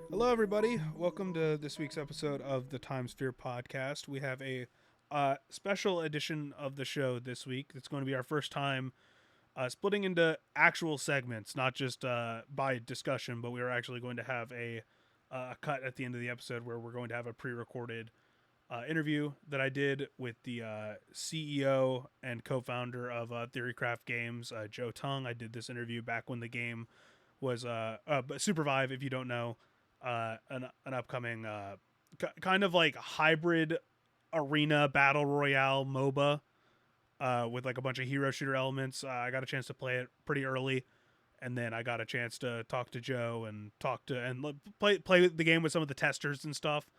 Hello, everybody. Welcome to this week's episode of the Timesphere podcast. We have a special edition of the show this week. It's going to be our first time splitting into actual segments, not just by discussion, but we are actually going to have a cut at the end of the episode where we're going to have a pre-recorded interview that I did with the CEO and co-founder of Theorycraft Games, Joe Tung. I did this interview back when the game was Supervive, if you don't know, an upcoming kind of like hybrid arena battle royale MOBA with like a bunch of hero shooter elements. I got a chance to play it pretty early, and then I got a chance to talk to Joe and play the game with some of the testers and stuff.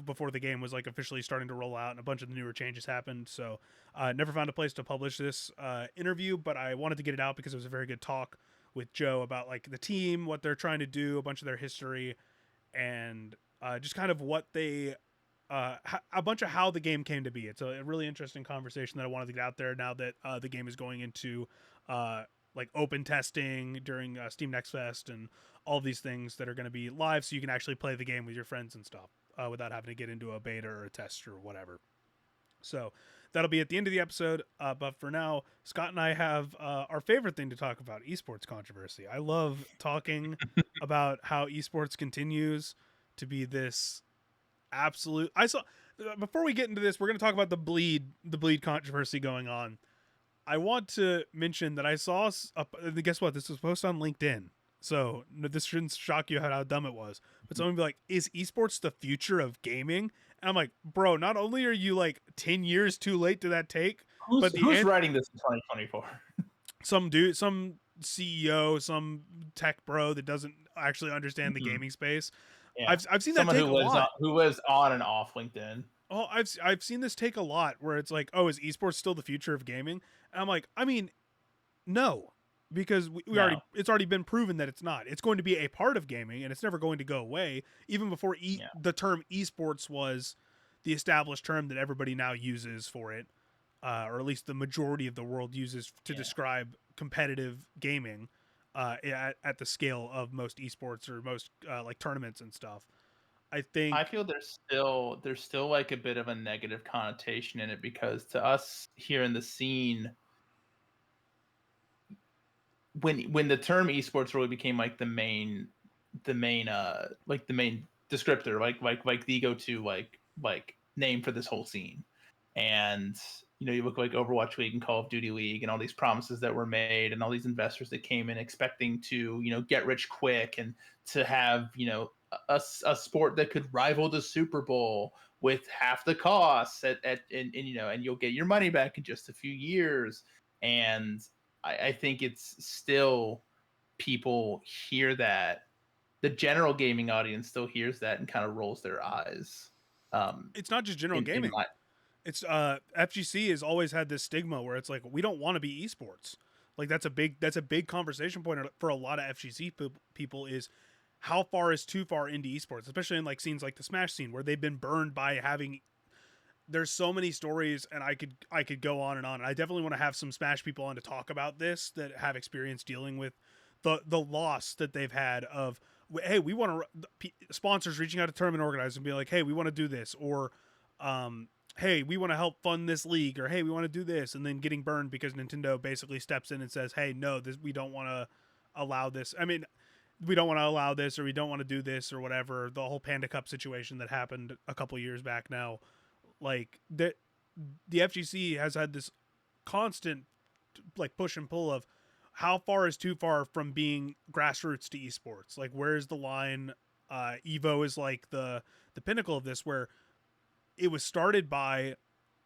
Before the game was like officially starting to roll out and a bunch of the newer changes happened. So never found a place to publish this interview, but I wanted to get it out because it was a very good talk with Joe about like the team, what they're trying to do, a bunch of their history, and just kind of what they a bunch of how the game came to be. It's a really interesting conversation that I wanted to get out there now that the game is going into like open testing during Steam Next Fest and all these things that are going to be live, so you can actually play the game with your friends and stuff without having to get into a beta or a test or whatever. So that'll be at the end of the episode. But for now, Scott and I have our favorite thing to talk about: esports controversy. I love talking about how esports continues to be this absolute. I saw before we get into this, we're going to talk about the bleed controversy going on. I want to mention that I saw. Guess what? This was posted on LinkedIn. So this shouldn't shock you how dumb it was. But someone would be like, "Is esports the future of gaming?" And I'm like, "Bro, not only are you like 10 years too late to that take, but who's writing this in 2024? some dude, some CEO, some tech bro that doesn't actually understand the Mm-hmm. gaming space. Yeah, I've seen someone that take a lot. who lives on and off LinkedIn. Oh, I've seen this take a lot where it's like, "Oh, is esports still the future of gaming?" And I'm like, I mean, no, because we already No, it's already been proven that it's not. It's going to be a part of gaming, and it's never going to go away. Even before yeah, the term esports was the established term that everybody now uses for it, or at least the majority of the world uses to yeah. describe competitive gaming at the scale of most esports or most like tournaments and stuff. I I think feel there's still like a bit of a negative connotation in it because to us here in the scene, when the term esports really became like the main descriptor, like the go-to like name for this whole scene. And you look like Overwatch League and Call of Duty League and all these promises that were made and all these investors that came in expecting to get rich quick and to have a sport that could rival the Super Bowl with half the costs and you'll get your money back in just a few years. And I think it's still, people hear that, the general gaming audience still hears that and kind of rolls their eyes. it's not just general In gaming. my It's FGC has always had this stigma where it's like we don't want to be esports. Like that's a big conversation point for a lot of FGC people is how far is too far into esports, especially in like scenes like the Smash scene where they've been burned by having. There's so many stories, and I could go on and on. And I definitely want to have some Smash people on to talk about this that have experience dealing with the loss that they've had of, hey, we want to sponsors reaching out to tournament organizers and be like, hey, we want to do this, or hey, we want to help fund this league, or hey, we want to do this, and then getting burned because Nintendo basically steps in and says, hey, no, this we don't want to allow this. I mean, we don't want to allow this, or we don't want to do this, or whatever. The whole Panda Cup situation that happened a couple years back now, like the FGC has had this constant like push and pull of how far is too far from being grassroots to esports. Like, where's the line? Evo is like the pinnacle of this, where it was started by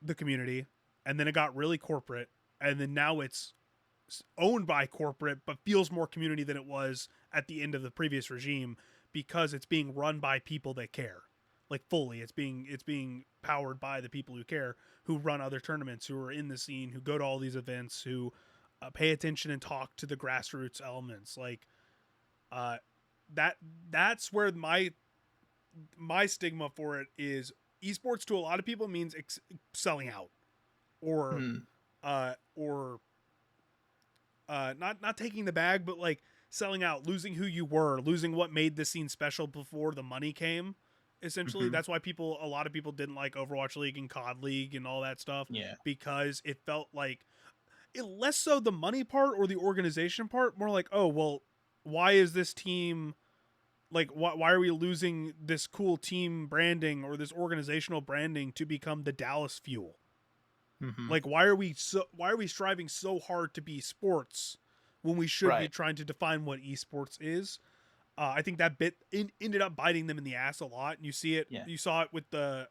the community, and then it got really corporate, and then now it's owned by corporate, but feels more community than it was at the end of the previous regime because it's being run by people that care. Like fully, it's being powered by the people who care, who run other tournaments, who are in the scene, who go to all these events, who pay attention and talk to the grassroots elements. Like uh, that's where my stigma for it is. Esports to a lot of people means selling out, or hmm, or not taking the bag, but like selling out, losing who you were, losing what made the scene special before the money came. Essentially, Mm-hmm. that's why a lot of people didn't like Overwatch League and COD League and all that stuff, Yeah. because it felt like less so the money part or the organization part, more like, oh well, why is this team like why are we losing this cool team branding or this organizational branding to become the Dallas Fuel? Mm-hmm. Like why are we striving so hard to be sports when we should be Right. trying to define what esports is? I think that ended up biting them in the ass a lot, and you see it. Yeah. You saw it with the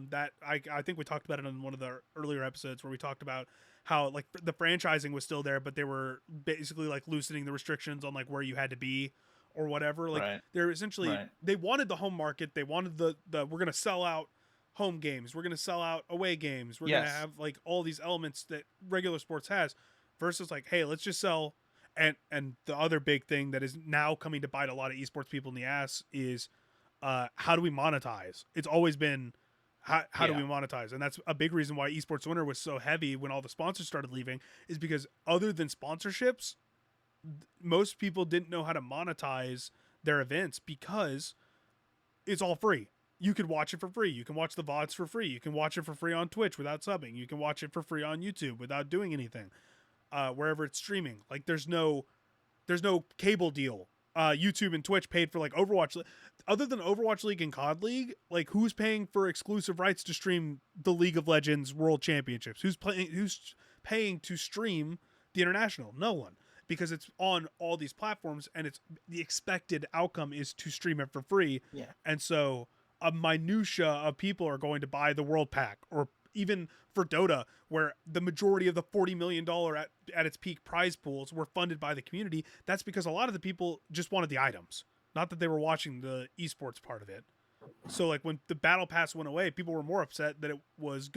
that I think we talked about it on one of the earlier episodes where we talked about how like the franchising was still there, but they were basically like loosening the restrictions on like where you had to be or whatever. Like Right. they're essentially Right. they wanted the home market, they wanted the we're gonna sell out home games, we're gonna sell out away games, we're gonna Yes. have like all these elements that regular sports has, versus like, hey, let's just sell. And the other big thing that is now coming to bite a lot of esports people in the ass is how do we monetize? It's always been how do Yeah. we monetize? And that's a big reason why Esports Winter was so heavy when all the sponsors started leaving, is because other than sponsorships, most people didn't know how to monetize their events because it's all free. You could watch it for free. You can watch the VODs for free. You can watch it for free on Twitch without subbing. You can watch it for free on YouTube without doing anything. Wherever it's streaming, like there's no cable deal. YouTube and Twitch paid for like Overwatch. Other than Overwatch League and COD League, like who's paying for exclusive rights to stream the League of Legends World Championships? Who's paying to stream the international? No one, because it's on all these platforms, and it's the expected outcome is to stream it for free. Yeah. And so a minutia of people are going to buy the World Pack, or even for Dota, where the majority of the $40 million at its peak prize pools were funded by the community. That's because a lot of the people just wanted the items, not that they were watching the esports part of it. So like when the battle pass went away, people were more upset that it was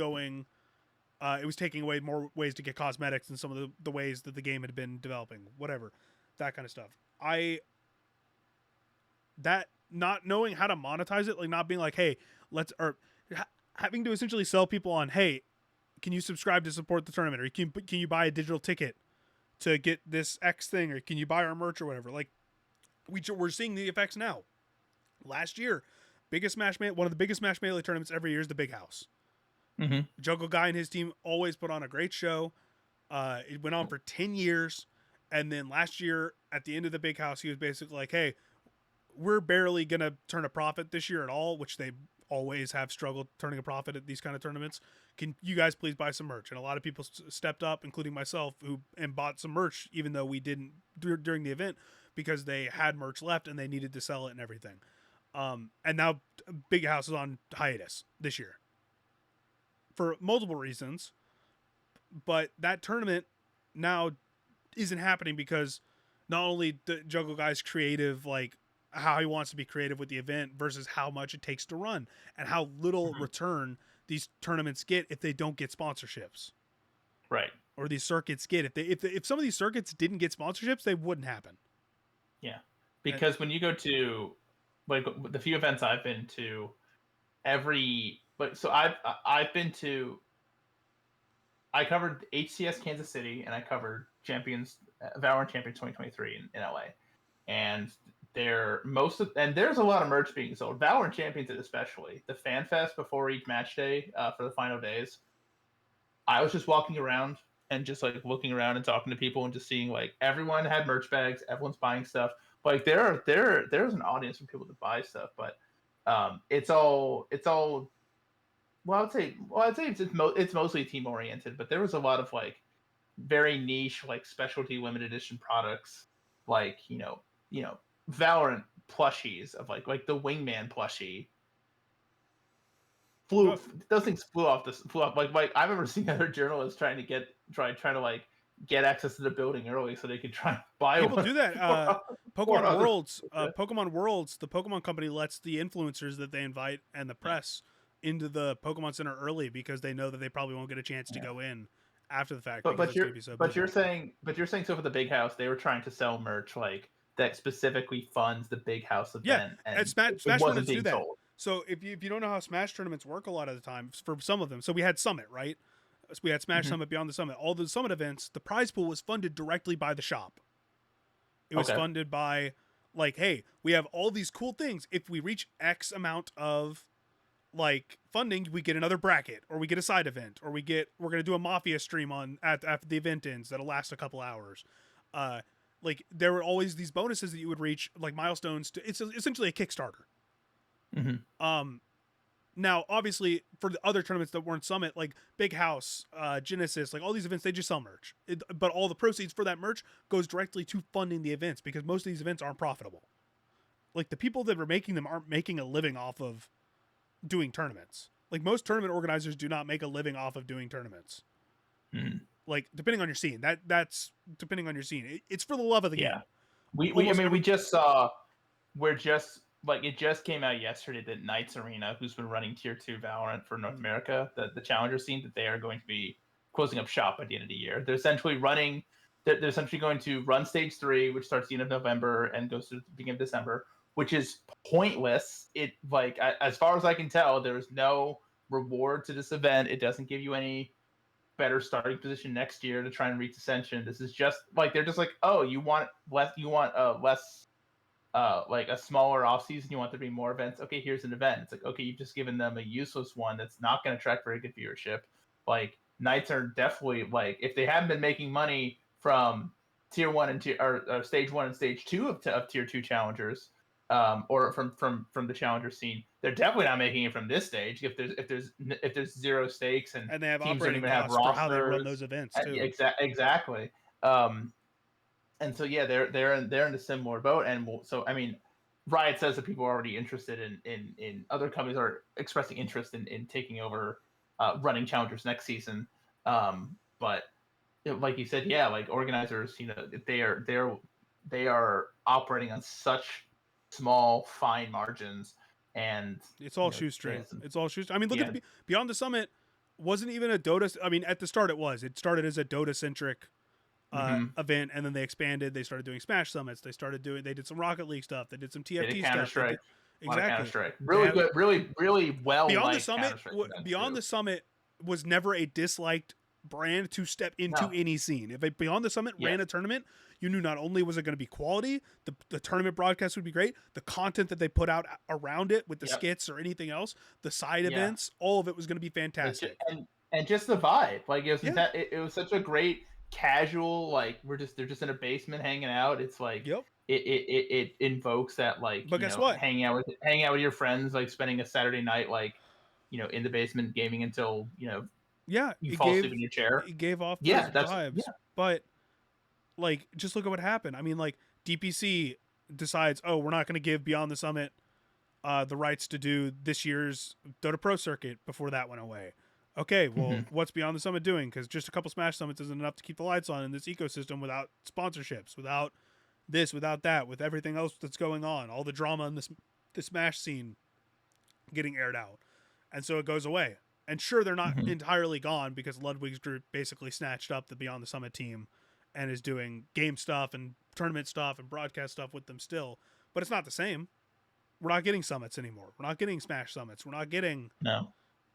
taking away more ways to get cosmetics and some of the ways that the game had been developing, whatever, that kind of stuff. That not knowing how to monetize it, like not being like, hey, having to essentially sell people on, hey, can you subscribe to support the tournament, or can you buy a digital ticket to get this X thing, or can you buy our merch or whatever. Like we're seeing the effects now. Last year, one of the biggest Smash Melee tournaments every year is the Big House. Mm-hmm. Jungle Guy and his team always put on a great show. It went on for 10 years, and then last year at the end of the Big House, he was basically like, hey, we're barely gonna turn a profit this year at all, which they always have struggled turning a profit at these kind of tournaments. Can you guys please buy some merch? And a lot of people stepped up, including myself, and bought some merch, even though we didn't during the event, because they had merch left and they needed to sell it and everything. And now Big House is on hiatus this year for multiple reasons, but that tournament now isn't happening because not only the Jungle Guy's creative, like how he wants to be creative with the event versus how much it takes to run, and how little return these tournaments get if they don't get sponsorships. Right. Or these circuits get. If some of these circuits didn't get sponsorships, they wouldn't happen. Yeah. Because when you go to like the few events I've been to, I covered HCS Kansas City, and I covered VALORANT Champions 2023 in LA. And there's a lot of merch being sold. VALORANT Champions especially. The Fan Fest before each match day for the final days. I was just walking around and just like looking around and talking to people and just seeing like everyone had merch bags, everyone's buying stuff. Like there's an audience for people to buy stuff, but it's all well, I'd say it's mostly team oriented, but there was a lot of like very niche, like specialty limited edition products, like you know Valorant plushies of like the Wingman plushie. Those things flew off like I remember seeing other journalists trying to like get access to the building early so they could try and buy People one. do that. Pokemon Worlds, the Pokemon company lets the influencers that they invite and the press into the Pokemon Center early because they know that they probably won't get a chance to go in after the fact. But you're saying so for the Big House they were trying to sell merch like that specifically funds the Big House event, and Smash it wasn't tournaments do being that. sold. So if you don't know how Smash tournaments work, a lot of the time for some of them. So we had Summit, right? So we had Smash Summit, Beyond the Summit. All the Summit events, the prize pool was funded directly by the shop. It was funded by, like, hey, we have all these cool things. If we reach X amount of like funding, we get another bracket, or we get a side event, or we're gonna do a Mafia stream on after the event ends that'll last a couple hours. Like there were always these bonuses that you would reach, like milestones. It's essentially a Kickstarter. Now, obviously, for the other tournaments that weren't Summit, like Big House, Genesis, like all these events, they just sell merch. But all the proceeds for that merch goes directly to funding the events, because most of these events aren't profitable. Like the people that are making them aren't making a living off of doing tournaments. Like most tournament organizers do not make a living off of doing tournaments. Like depending on your scene, that's depending on your scene. It's for the love of the game. We just saw, it just came out yesterday that Knights Arena, who's been running tier 2 Valorant for North America, the challenger scene, that they are going to be closing up shop at the end of the year. They're essentially going to run stage 3, which starts the end of November and goes to the beginning of December, which is pointless. It, like, as far as I can tell, there is no reward to this event. It doesn't give you any better starting position next year to try and reach Ascension. This is just like, they're just like, oh, you want less, like a smaller off season, you want there to be more events. Okay, here's an event. It's like, okay, you've just given them a useless one that's not going to attract very good viewership. Like, Knights are definitely, like, if they haven't been making money from tier 1 and or stage 1 and stage 2 of tier 2 challengers, or from the challenger scene, they're definitely not making it from this stage. If there's zero stakes and they have teams don't operating even have costs rosters, for how they run those events too. Exactly. And so yeah, they're in a similar boat. And so I mean, Riot says that people are already interested in other companies are expressing interest in taking over running challengers next season. But like you said, yeah, like organizers, they are operating on such small, fine margins, and it's all shoestring. It's all shoestring. I mean, look at Beyond the Summit wasn't even a Dota. I mean, at the start it was. It started as a Dota centric event, and then they expanded. They started doing Smash summits. They did some Rocket League stuff. They did some TFT stuff. Counter-Strike. Exactly. Counter-Strike. Really good. Really well. Beyond the Summit. Beyond the Summit was never a disliked brand to step into any scene. If Beyond the Summit ran a tournament, you knew not only was it going to be quality, the tournament broadcast would be great, the content that they put out around it with the skits or anything else, the side events, all of it was going to be fantastic. And just the vibe, like it was such a great casual, like they're just in a basement hanging out. It's like it invokes that, like, but guess what? Hanging out with your friends, like spending a Saturday night, like, in the basement gaming until you fall asleep in your chair. It gave off those vibes. But like, just look at what happened. I mean, like, DPC decides, oh, we're not going to give Beyond the Summit the rights to do this year's Dota Pro circuit before that went away. Okay, well, what's Beyond the Summit doing? Because just a couple Smash Summits isn't enough to keep the lights on in this ecosystem without sponsorships, without this, without that, with everything else that's going on, all the drama in the Smash scene getting aired out. And so it goes away. And sure, they're not entirely gone, because Ludwig's group basically snatched up the Beyond the Summit team and is doing game stuff and tournament stuff and broadcast stuff with them still. But it's not the same. We're not getting summits anymore. We're not getting Smash summits. We're not going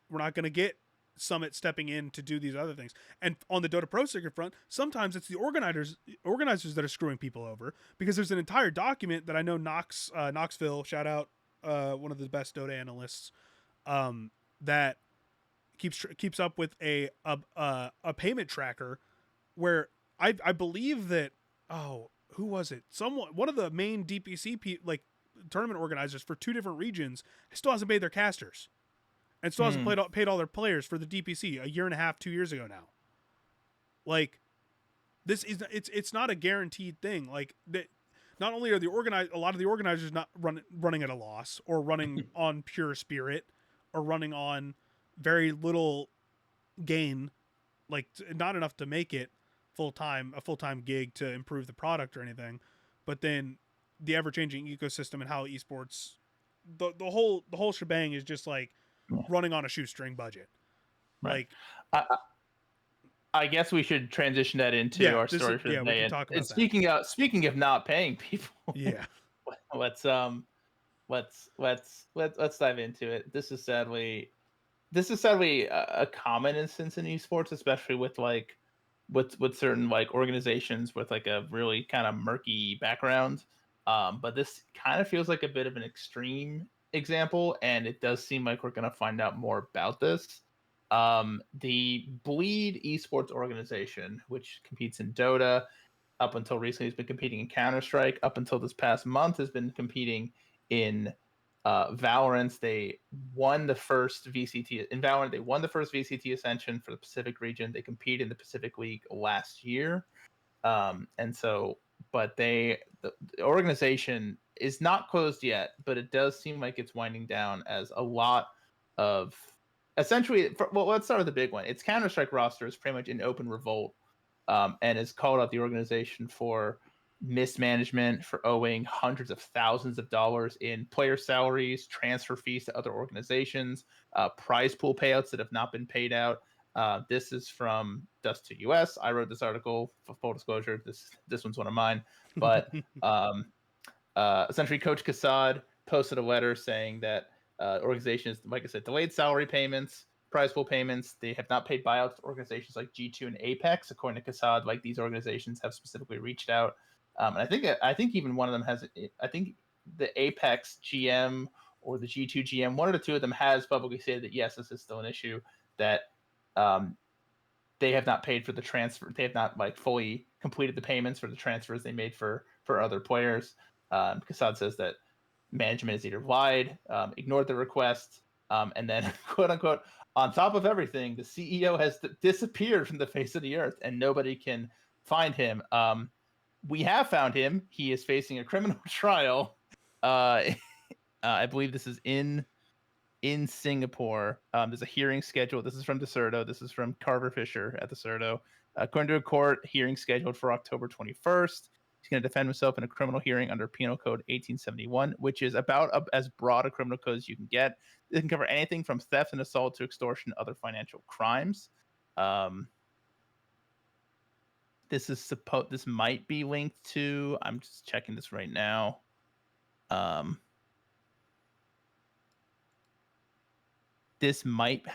to get Summit stepping in to do these other things. And on the Dota Pro circuit front, sometimes it's the organizers that are screwing people over, because there's an entire document that I know Knoxville, shout out, one of the best Dota analysts, that keeps up with a payment tracker, where I believe that, who was it? One of the main DPC tournament organizers for 2 different regions still hasn't paid their casters, and still hasn't paid all their players for the DPC a year and a half, 2 years ago now. Like, this is it's not a guaranteed thing. Like, that, not only are a lot of the organizers not running at a loss, or running on pure spirit, or running on very little gain, like not enough to make it a full-time gig to improve the product or anything, but then the ever-changing ecosystem and how esports, the whole shebang is just like running on a shoestring budget. Right. Like, I guess we should transition that into our story for the day. We can talk about that. Speaking of not paying people, let's dive into it. This is sadly a common instance in esports, especially with, like, with certain like organizations with like a really kind of murky background. But this kind of feels like a bit of an extreme example, and it does seem like we're going to find out more about this. The Bleed Esports organization, which competes in Dota, up until recently has been competing in Counter-Strike, up until this past month has been competing in Valorant. They won the first VCT in Valorant. They won the first VCT Ascension for the Pacific region. They competed in the Pacific League last year, and so, but the organization is not closed yet. But it does seem like it's winding down as a lot of essentially. Well, let's start with the big one. Its Counter-Strike roster is pretty much in open revolt, and has called out the organization for mismanagement, for owing hundreds of thousands of dollars in player salaries, transfer fees to other organizations, prize pool payouts that have not been paid out. This is from Dust to US. I wrote this article for full disclosure. This one's one of mine, but essentially, Coach Kassad posted a letter saying that organizations, like I said, delayed salary payments, prize pool payments. They have not paid buyouts to organizations like G2 and Apex. According to Kassad, like these organizations have specifically reached out. And I think even one of them has. I think the Apex GM or the G2 GM, one of the two of them has publicly said that yes, this is still an issue. That they have not paid for the transfer. They have not like fully completed the payments for the transfers they made for other players. Kassad says that management has either lied, ignored the request, and then quote unquote, on top of everything, the CEO has disappeared from the face of the earth and nobody can find him. We have found him. He is facing a criminal trial. I believe this is in Singapore. There's a hearing scheduled. This is from Deserto. This is from Carver Fisher at Deserto. According to a court, hearing scheduled for October 21st. He's going to defend himself in a criminal hearing under Penal Code 1871, which is about as broad a criminal code as you can get. It can cover anything from theft and assault to extortion and other financial crimes. This might be linked to. I'm just checking this right now. This might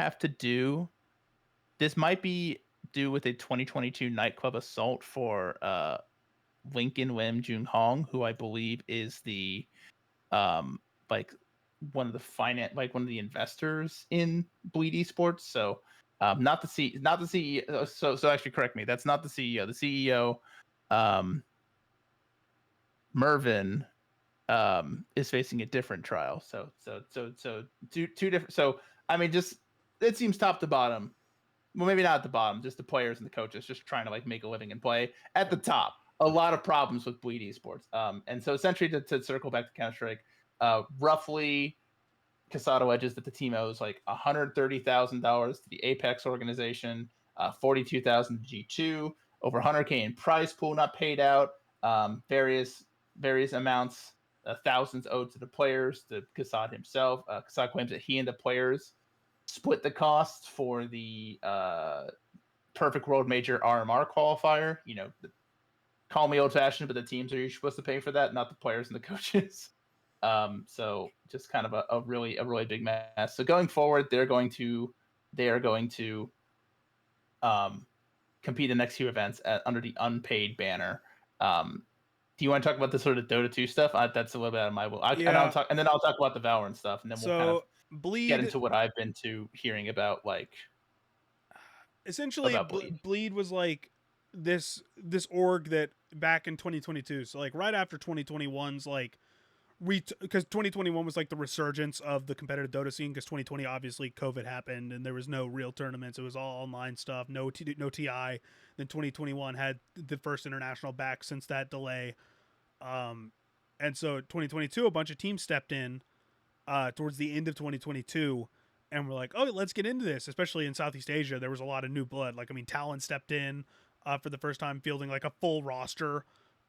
be due with a 2022 nightclub assault for Lincoln Lim Jung Hong, who I believe is the like one of the investors in Bleed Esports. So not the CEO. So actually correct me. That's not the CEO. The CEO, Mervin, is facing a different trial. So two different. So I mean, just it seems top to bottom. Well, maybe not at the bottom, just the players and the coaches just trying to like make a living and play. At the top, a lot of problems with Bleed Esports. And so essentially to circle back to Counter-Strike, roughly Casado edges that the team owes like $130,000 to the Apex organization, $42,000 to G2, over $100K in prize pool not paid out, various amounts, thousands owed to the players, to Kassad himself. Kassad claims that he and the players split the costs for the Perfect World Major RMR qualifier. You know, call me old-fashioned, but the teams are usually supposed to pay for that, not the players and the coaches. So just kind of a really big mess. So going forward, they are going to compete in the next few events under the unpaid banner. Do you want to talk about the sort of Dota 2 stuff? That's a little bit out of my will. And I'll talk about the Valorant stuff, and then we'll kind of get into what I've been hearing about, like essentially about Bleed. Bleed was like this org that back in 2022, so like right after 2021's like because 2021 was like the resurgence of the competitive Dota scene, because 2020 obviously COVID happened and there was no real tournaments. It was all online stuff, no TI. Then 2021 had the first international back since that delay. And so 2022, a bunch of teams stepped in towards the end of 2022 and we're like, oh, let's get into this. Especially in Southeast Asia, there was a lot of new blood. Like, I mean, Talon stepped in for the first time, fielding like a full roster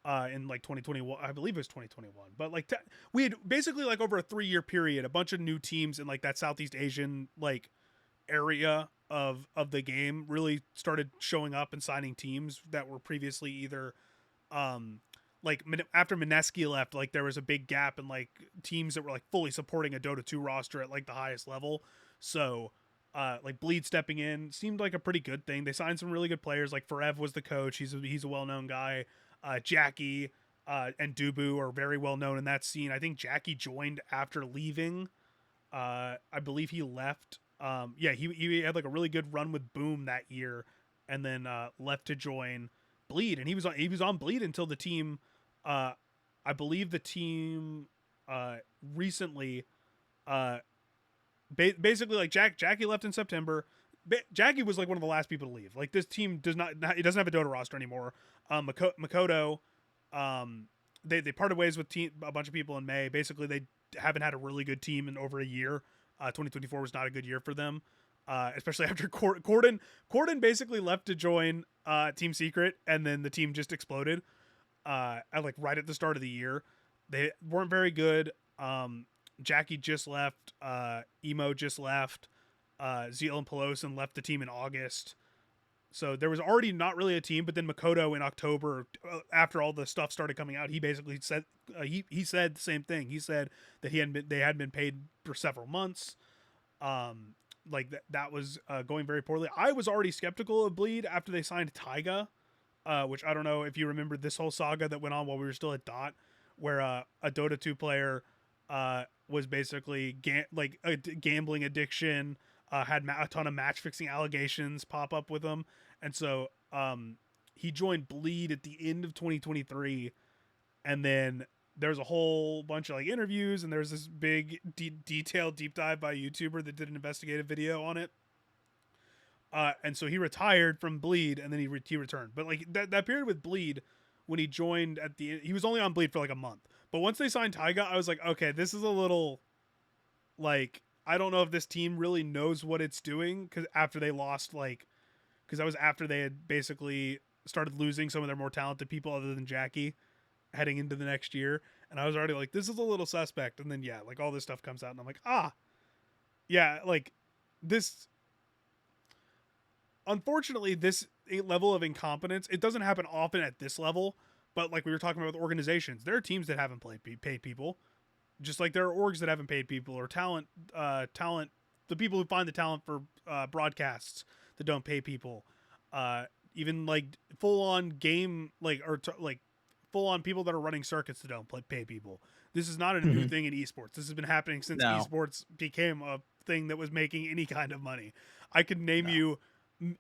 in like 2021. I believe it was 2021. But like we had basically like over a 3-year period, a bunch of new teams in like that Southeast Asian like area of the game really started showing up and signing teams that were previously either like after Mineski left, like there was a big gap in like teams that were like fully supporting a Dota 2 roster at like the highest level. So like Bleed stepping in seemed like a pretty good thing. They signed some really good players. Like Forev was the coach. He's a well known guy. Jackie and Dubu are very well known in that scene. I think Jackie joined after leaving. I believe he left. Yeah, he had like a really good run with Boom that year, and then left to join Bleed, and he was on Bleed until the team. I believe the team recently uh basically like Jackie left in September. Jackie was like one of the last people to leave. Like this team it doesn't have a Dota roster anymore. Makoto, they parted ways with a bunch of people in May. Basically, they haven't had a really good team in over a year. 2024 was not a good year for them, especially after Corden. Corden basically left to join Team Secret, and then the team just exploded. Right at the start of the year, they weren't very good. Jackie just left. Emo just left. Zeal and Pelosin left the team in August. So there was already not really a team, but then Makoto in October, after all the stuff started coming out, he basically said he said the same thing. He said that they hadn't been paid for several months. That was going very poorly. I was already skeptical of Bleed after they signed Taiga, which I don't know if you remember this whole saga that went on while we were still at Dot, where a Dota 2 player was basically a gambling addiction, had a ton of match fixing allegations pop up with him, and so he joined Bleed at the end of 2023, and then there's a whole bunch of like interviews, and there's this big detailed deep dive by a YouTuber that did an investigative video on it. And so he retired from Bleed, and then he returned. But like that period with Bleed, when he joined at the end, he was only on Bleed for like a month. But once they signed Taiga, I was like, okay, this is a little like, I don't know if this team really knows what it's doing, because after they lost because that was after they had basically started losing some of their more talented people other than Jackie heading into the next year, and I was already like, this is a little suspect. And then yeah, like all this stuff comes out, and I'm like, yeah, like this. Unfortunately, this level of incompetence, it doesn't happen often at this level, but like we were talking about with organizations, there are teams that haven't paid people, just like there are orgs that haven't paid people, or talent, the people who find the talent for broadcasts that don't pay people, even like full on game, full on people that are running circuits that don't pay people. This is not a new thing in esports. This has been happening since esports became a thing that was making any kind of money. I could name you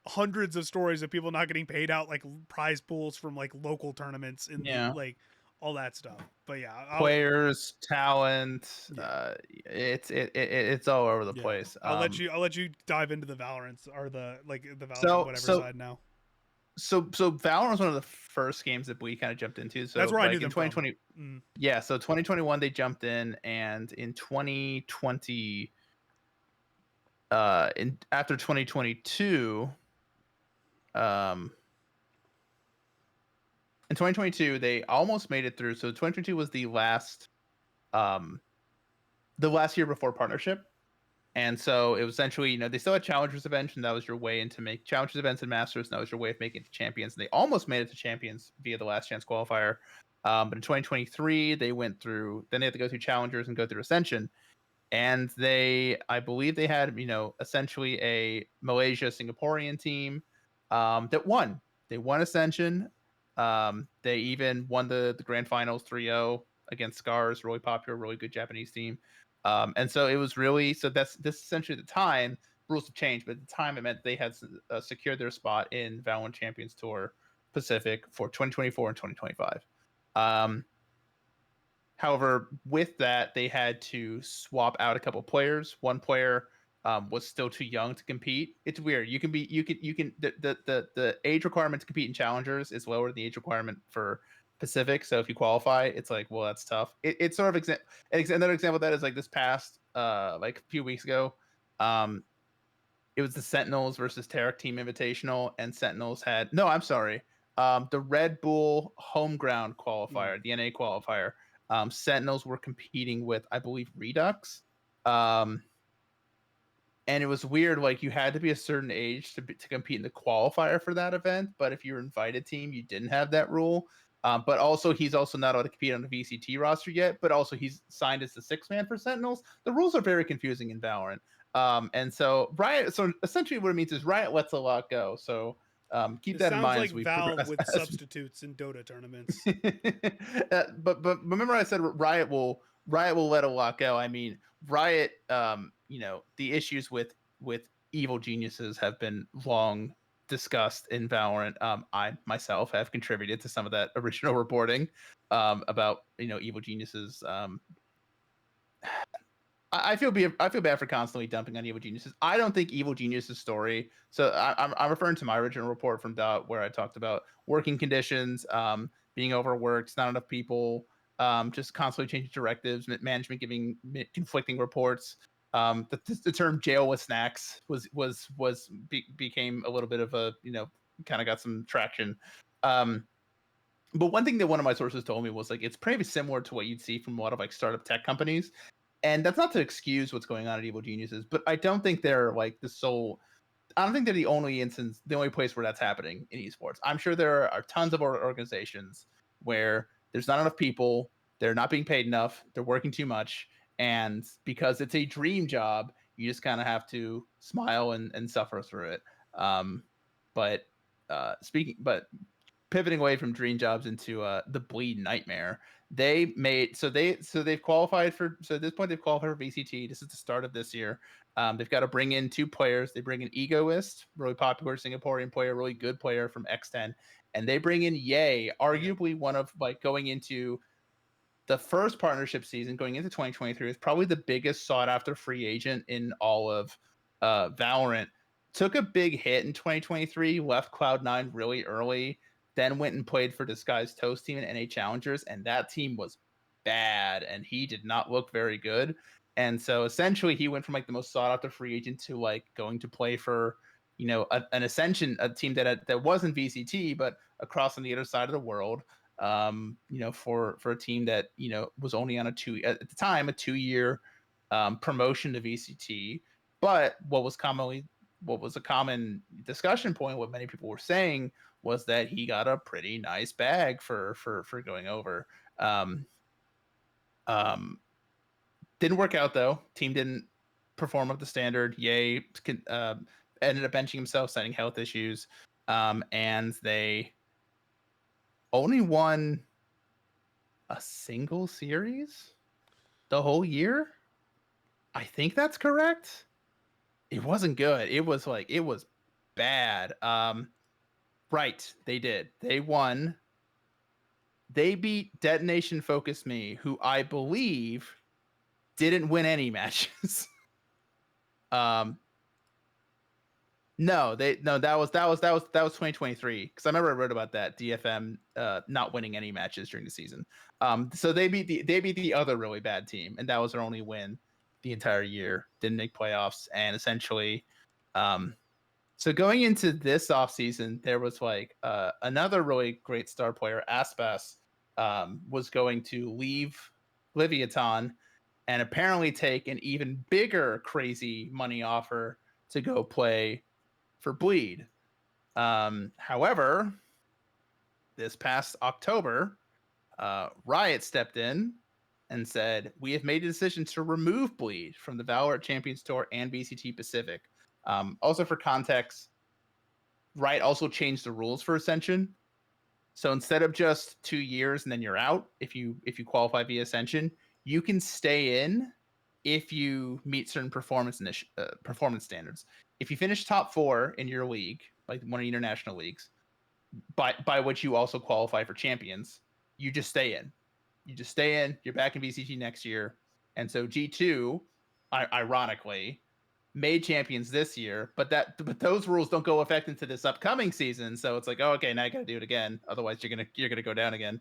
hundreds of stories of people not getting paid out like prize pools from like local tournaments and like all that stuff. But yeah, players, talent, it's all over the place. I'll let you dive into the Valorant or the Valorant side now. So Valorant was one of the first games that we kind of jumped into. So that's where I knew them 2020. Yeah, so 2021 they jumped in, and in 2020, after 2022, in 2022 they almost made it through. So 2022 was the last year before partnership. And so it was essentially, they still had Challengers events, and that was your way into make Challengers events and Masters, and that was your way of making it to Champions. And they almost made it to Champions via the Last Chance qualifier. But in 2023, they had to go through Challengers and go through Ascension. And I believe they had, essentially a Malaysia Singaporean team that won. They won Ascension. They even won the grand finals 3-0 against Scars, really popular, really good Japanese team. And so it was really, this essentially the time, rules have changed, but at the time it meant they had secured their spot in VALORANT Champions Tour Pacific for 2024 and 2025. However, with that, they had to swap out a couple players. One player was still too young to compete. It's weird. The age requirement to compete in Challengers is lower than the age requirement for Pacific. So if you qualify, it's like, well, that's tough. It's sort of another example of that is like this past like a few weeks ago. It was the Sentinels versus Tarek Team Invitational, and Sentinels had the Red Bull home ground qualifier, the NA qualifier. Sentinels were competing with, I believe, Redux. And it was weird, like you had to be a certain age to compete in the qualifier for that event, but if you were invited team, you didn't have that rule. But also, he's also not allowed to compete on the VCT roster yet, but also he's signed as the 6-man for Sentinels. The rules are very confusing in Valorant. And so Riot, so essentially what it means is Riot lets a lot go. So keep It that in sounds mind like as we Valve progress. with substitutes in Dota tournaments. But remember I said Riot will let a lot go. I mean, Riot, the issues with evil geniuses have been long discussed in Valorant. I myself have contributed to some of that original reporting about evil geniuses. I feel bad for constantly dumping on evil geniuses. I don't think evil geniuses' story. So I'm referring to my original report from Dot where I talked about working conditions, being overworked, not enough people, just constantly changing directives, management giving conflicting reports. The term "jail with snacks" became a little bit of a kind of got some traction. But one thing that one of my sources told me was like it's pretty similar to what you'd see from a lot of like startup tech companies. And that's not to excuse what's going on at Evil Geniuses, but I don't think they're like the sole. I don't think they're the only instance, the only place where that's happening in esports. I'm sure there are tons of organizations where there's not enough people, they're not being paid enough, they're working too much, and because it's a dream job, you just kind of have to smile and suffer through it. Um, but but pivoting away from dream jobs into the Bleed nightmare, they've qualified for, so at this point they've qualified for VCT. This is the start of this year. They've got to bring in 2 players. They bring in Egoist, really popular Singaporean player, really good player from X10, and they bring in Ye, arguably one of like going into the first partnership season going into 2023 is probably the biggest sought after free agent in all of Valorant. Took a big hit in 2023, left Cloud9 really early, then went and played for Disguised Toast team in NA Challengers, and that team was bad, and he did not look very good. And so essentially, he went from like the most sought after free agent to like going to play for an Ascension, a team that wasn't VCT, but across on the other side of the world. For a team that was only on at the time a 2-year promotion to VCT. But what was a common discussion point, what many people were saying was that he got a pretty nice bag for going over. Didn't work out though. Team didn't perform up to standard. Ye ended up benching himself, citing health issues, and they only won a single series the whole year. I think that's correct. It wasn't good. It was bad. Right, they did. They won. They beat Detonation Focus Me, who I believe didn't win any matches. No, that was 2023 because I remember I wrote about that DFM not winning any matches during the season. So they beat the other really bad team, and that was their only win the entire year. Didn't make playoffs, and essentially, so going into this offseason, there was like another really great star player, Aspas, was going to leave Leviathan and apparently take an even bigger crazy money offer to go play for Bleed. However, this past October, Riot stepped in and said, "We have made a decision to remove Bleed from the Valorant Champions Tour and VCT Pacific." Also, for context, Riot also changed the rules for Ascension. So instead of just 2 years and then you're out, if you qualify via Ascension, you can stay in if you meet certain performance standards. If you finish top 4 in your league, like one of the international leagues, by which you also qualify for champions, you just stay in. You're back in VCT next year. And so G2, ironically, made champions this year, but those rules don't go effect into this upcoming season. So it's like, oh, okay, now you got to do it again. Otherwise, you're gonna go down again.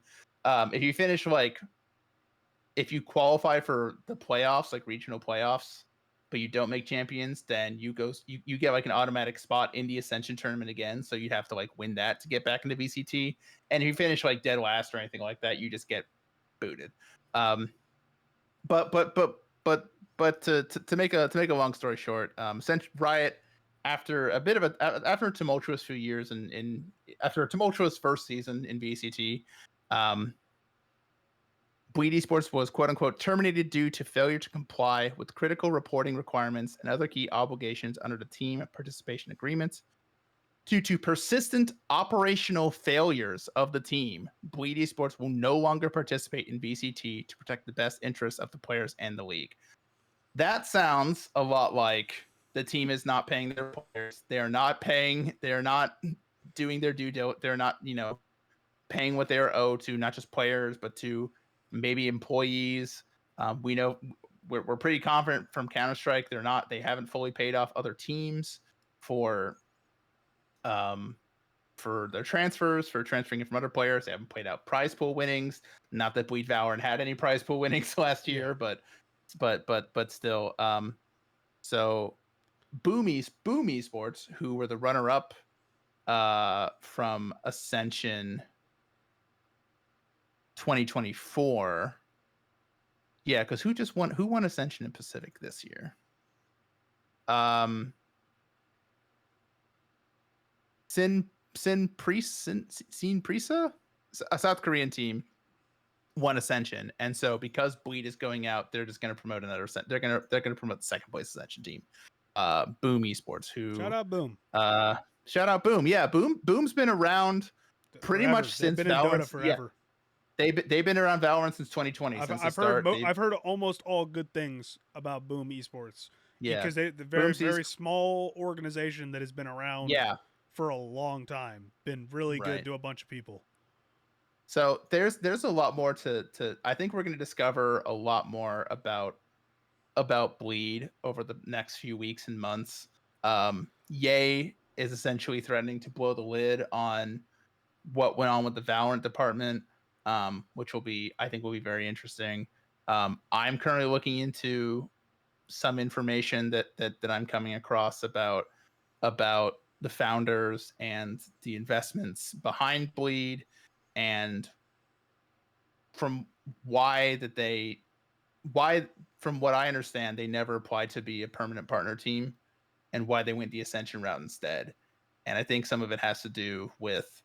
If you qualify for the playoffs, like regional playoffs, but you don't make champions, then you get like an automatic spot in the Ascension tournament again. So you'd have to like win that to get back into VCT. And if you finish like dead last or anything like that, you just get booted. But to make a long story short, since Riot, after a tumultuous few years after a tumultuous first season in VCT, Bleed Esports was quote unquote terminated due to failure to comply with critical reporting requirements and other key obligations under the team participation agreements. Due to persistent operational failures of the team, Bleed Esports will no longer participate in VCT to protect the best interests of the players and the league. That sounds a lot like the team is not paying their players. They are not paying. They are not doing their due diligence. They're not, paying what they are owed to not just players, but to maybe employees. We know we're pretty confident from Counter-Strike. They haven't fully paid off other teams for their transfers, for transferring from other players. They haven't paid out prize pool winnings. Not that Bleed Valorant had any prize pool winnings last year, but still. So Boom Esports, who were the runner-up from Ascension 2024. Yeah, because who won Ascension in Pacific this year? Sin Prisa, a South Korean team, won Ascension, and so because Bleed is going out, they're just going to promote another. They're going to promote the second place Ascension team, Boom Esports. Who Shout out Boom. Shout out Boom. Yeah, Boom's been around pretty Forever. much since They've been in Dota forever. Yeah, they've been around Valorant since 2020. I've heard almost all good things about Boom Esports. Yeah, because they're very small organization that has been around. Yeah. For a long time, been really good to a bunch of people. So there's a lot more to I think we're going to discover a lot more about Bleed over the next few weeks and months. Ye is essentially threatening to blow the lid on what went on with the Valorant department, which I think will be very interesting. I'm currently looking into some information that I'm coming across about the founders and the investments behind Bleed, and from from what I understand, they never applied to be a permanent partner team, and why they went the Ascension route instead. And I think some of it has to do with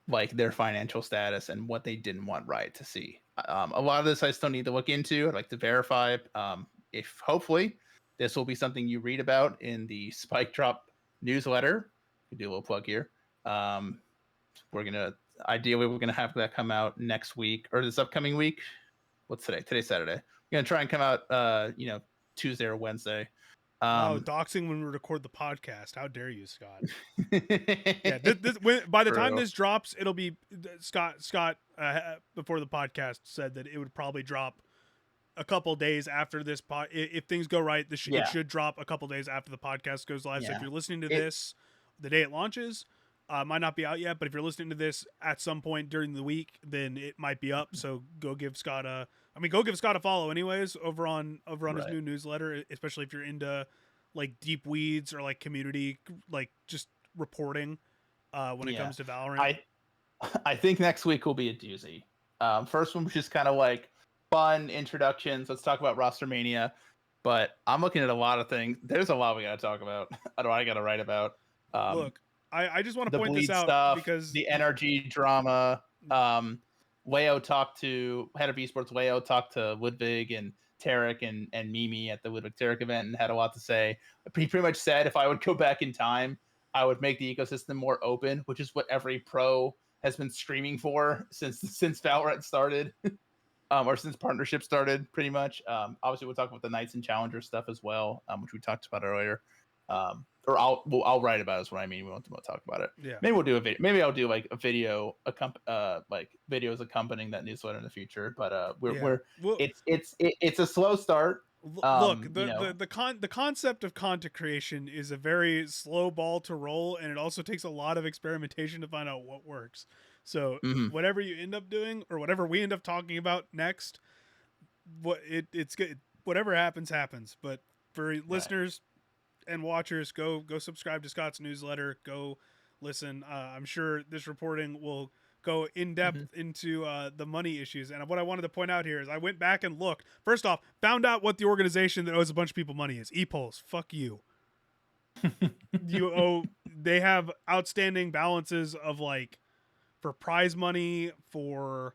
like their financial status and what they didn't want Riot to see. A lot of this I still need to look into. I'd like to verify. If hopefully this will be something you read about in the Spike Drop newsletter. We do a little plug here. Ideally we're gonna have that come out next week or this upcoming week. What's today? Today's Saturday. We're gonna try and come out Tuesday or Wednesday. Doxing when we record the podcast. How dare you, Scott? Yeah, by the time this drops, it'll be Scott before the podcast said that it would probably drop a couple days after this if things go right. It should drop a couple days after the podcast goes live. So if you're listening to this the day it launches, might not be out yet, but if you're listening to this at some point during the week, then it might be up. So go give Scott a follow anyways over on his new newsletter, especially if you're into like deep weeds or like community, like just reporting when it comes to Valorant. I think next week will be a doozy. First one was just kind of like fun introductions. Let's talk about Roster Mania, but I'm looking at a lot of things. There's a lot we got to talk about. I got to write about. Look, I just want to point Bleed this out stuff, because the NRG drama. Leo talked to head of esports. Leo talked to Ludwig and Tarek and Mimi at the Ludwig Tarek event and had a lot to say. He pretty much said if I would go back in time, I would make the ecosystem more open, which is what every pro has been screaming for since Valorant started, or since partnership started, pretty much. Obviously, we'll talk about the Knights and Challenger stuff as well, which we talked about earlier. Or I'll write about it, is what I mean. We won't talk about it. Yeah. Maybe we'll do a video. Maybe I'll do like a video, like videos accompanying that newsletter in the future. But it's a slow start. Look, the concept of content creation is a very slow ball to roll, and it also takes a lot of experimentation to find out what works. So whatever you end up doing, or whatever we end up talking about next, it's good. Whatever happens. But for listeners and watchers, go subscribe to Scott's newsletter. Go listen. I'm sure this reporting will go in depth into the money issues. And what I wanted to point out here is I went back and looked. First off, found out what the organization that owes a bunch of people money is. ePulse. Fuck you. They have outstanding balances of like prize money, for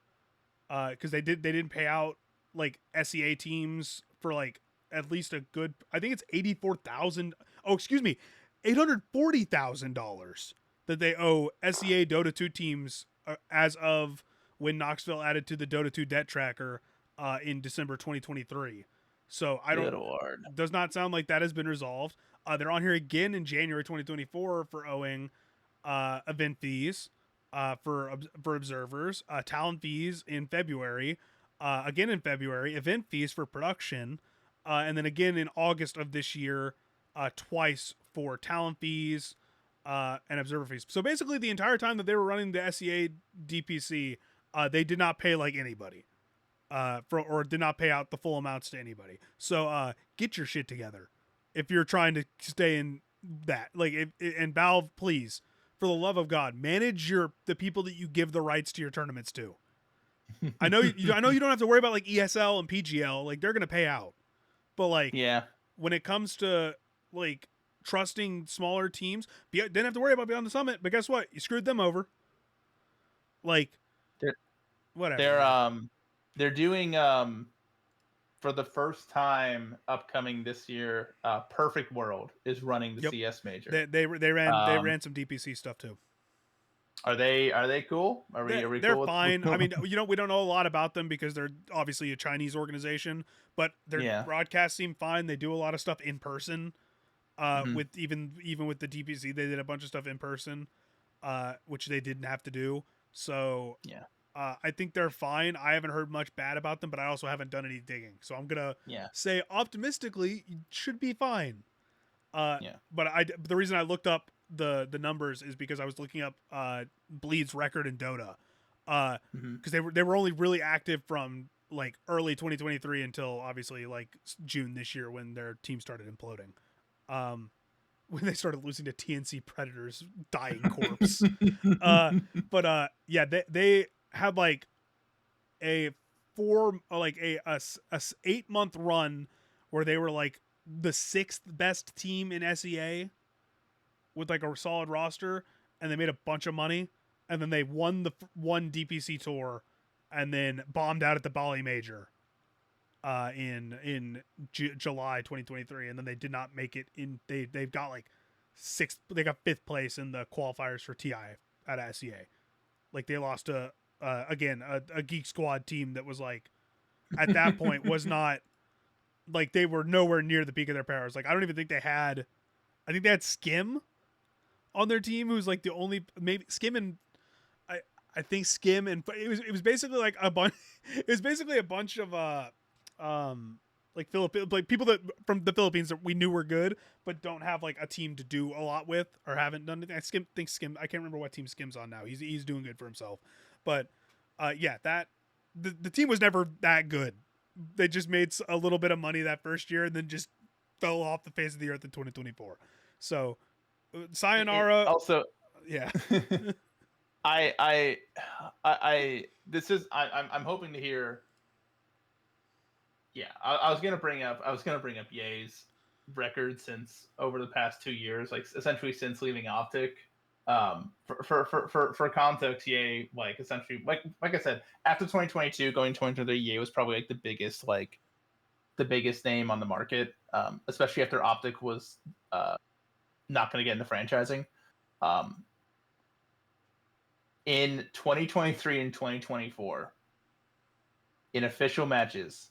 because they didn't pay out like SEA teams for like at least a good, I think it's 84,000, oh excuse me, $840,000 that they owe SEA Dota 2 teams as of when Knoxville added to the Dota 2 debt tracker in December 2023. So I don't, Good lord. does not sound like that has been resolved. They're on here again in January 2024 for owing event fees for observers, talent fees in February, again in February, event fees for production, and then again in August of this year, twice for talent fees and observer fees. So basically, the entire time that they were running the SEA DPC, they did not pay like anybody. Or did not pay out the full amounts to anybody. So get your shit together if you're trying to stay in that. Like, and Valve, please, for the love of God, manage the people that you give the rights to your tournaments to. I know you don't have to worry about like ESL and PGL, like they're gonna pay out, but like Yeah. when it comes to like trusting smaller teams, didn't have to worry about Beyond the Summit. But guess what? You screwed them over. Like, They're whatever. they're doing for the first time upcoming this year, Perfect World is running the Yep. CS major. They ran some DPC stuff too. Are they cool? Are we They're cool? fine. I mean, we don't know a lot about them because they're obviously a Chinese organization, but their Yeah. broadcasts seem fine. They do a lot of stuff in person. Mhm. With even with the DPC, they did a bunch of stuff in person, which they didn't have to do. So Yeah. I think they're fine. I haven't heard much bad about them, but I also haven't done any digging. So I'm gonna Yeah. say optimistically, it should be fine. Yeah. But the reason I looked up the numbers is because I was looking up Bleed's record in Dota, Mhm. because they were only really active from like early 2023 until obviously like June this year when their team started imploding. When they started losing to TNC Predators, dying corpse. But yeah, they had like a 8-month run where they were like the 6th best team in SEA with like a solid roster, and they made a bunch of money, and then they won the one DPC tour, and then bombed out at the Bali Major in July 2023, and then they did not make it in. They've got like they got 5th place in the qualifiers for TI at SEA. Like they lost to again a Geek Squad team that was like at that point was not like, they were nowhere near the peak of their powers. Like I don't even think they had. I think they had Skim on their team, who's like the only, maybe Skim and I think Skim, and it was basically like a bunch. It was basically a bunch of like like people that from the Philippines that we knew were good, but don't have like a team to do a lot with or haven't done anything. Think Skim. I can't remember what team Skim's on now. He's doing good for himself, but yeah, that the team was never that good. They just made a little bit of money that first year and then just fell off the face of the earth in 2024. So sayonara. Also, Yeah. I this is I'm hoping to hear. Yeah, I was gonna bring up Ye's record since over the past 2 years, like essentially since leaving Optic. For context, Ye, like essentially like I said, after 2022 going 2023, Ye was probably like the biggest name on the market, especially after Optic was not going to get into franchising. In 2023 and 2024, in official matches,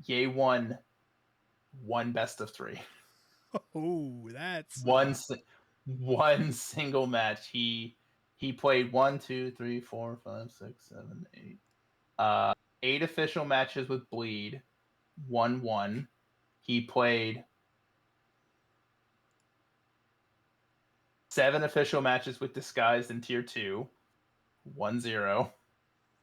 Ye won one best of 3. Oh, that's One single match. He played 1, 2, 3, 4, 5, 6, 7, 8. 8 official matches with Bleed, won 1. He played 7 official matches with Disguised in Tier 2, 1-0.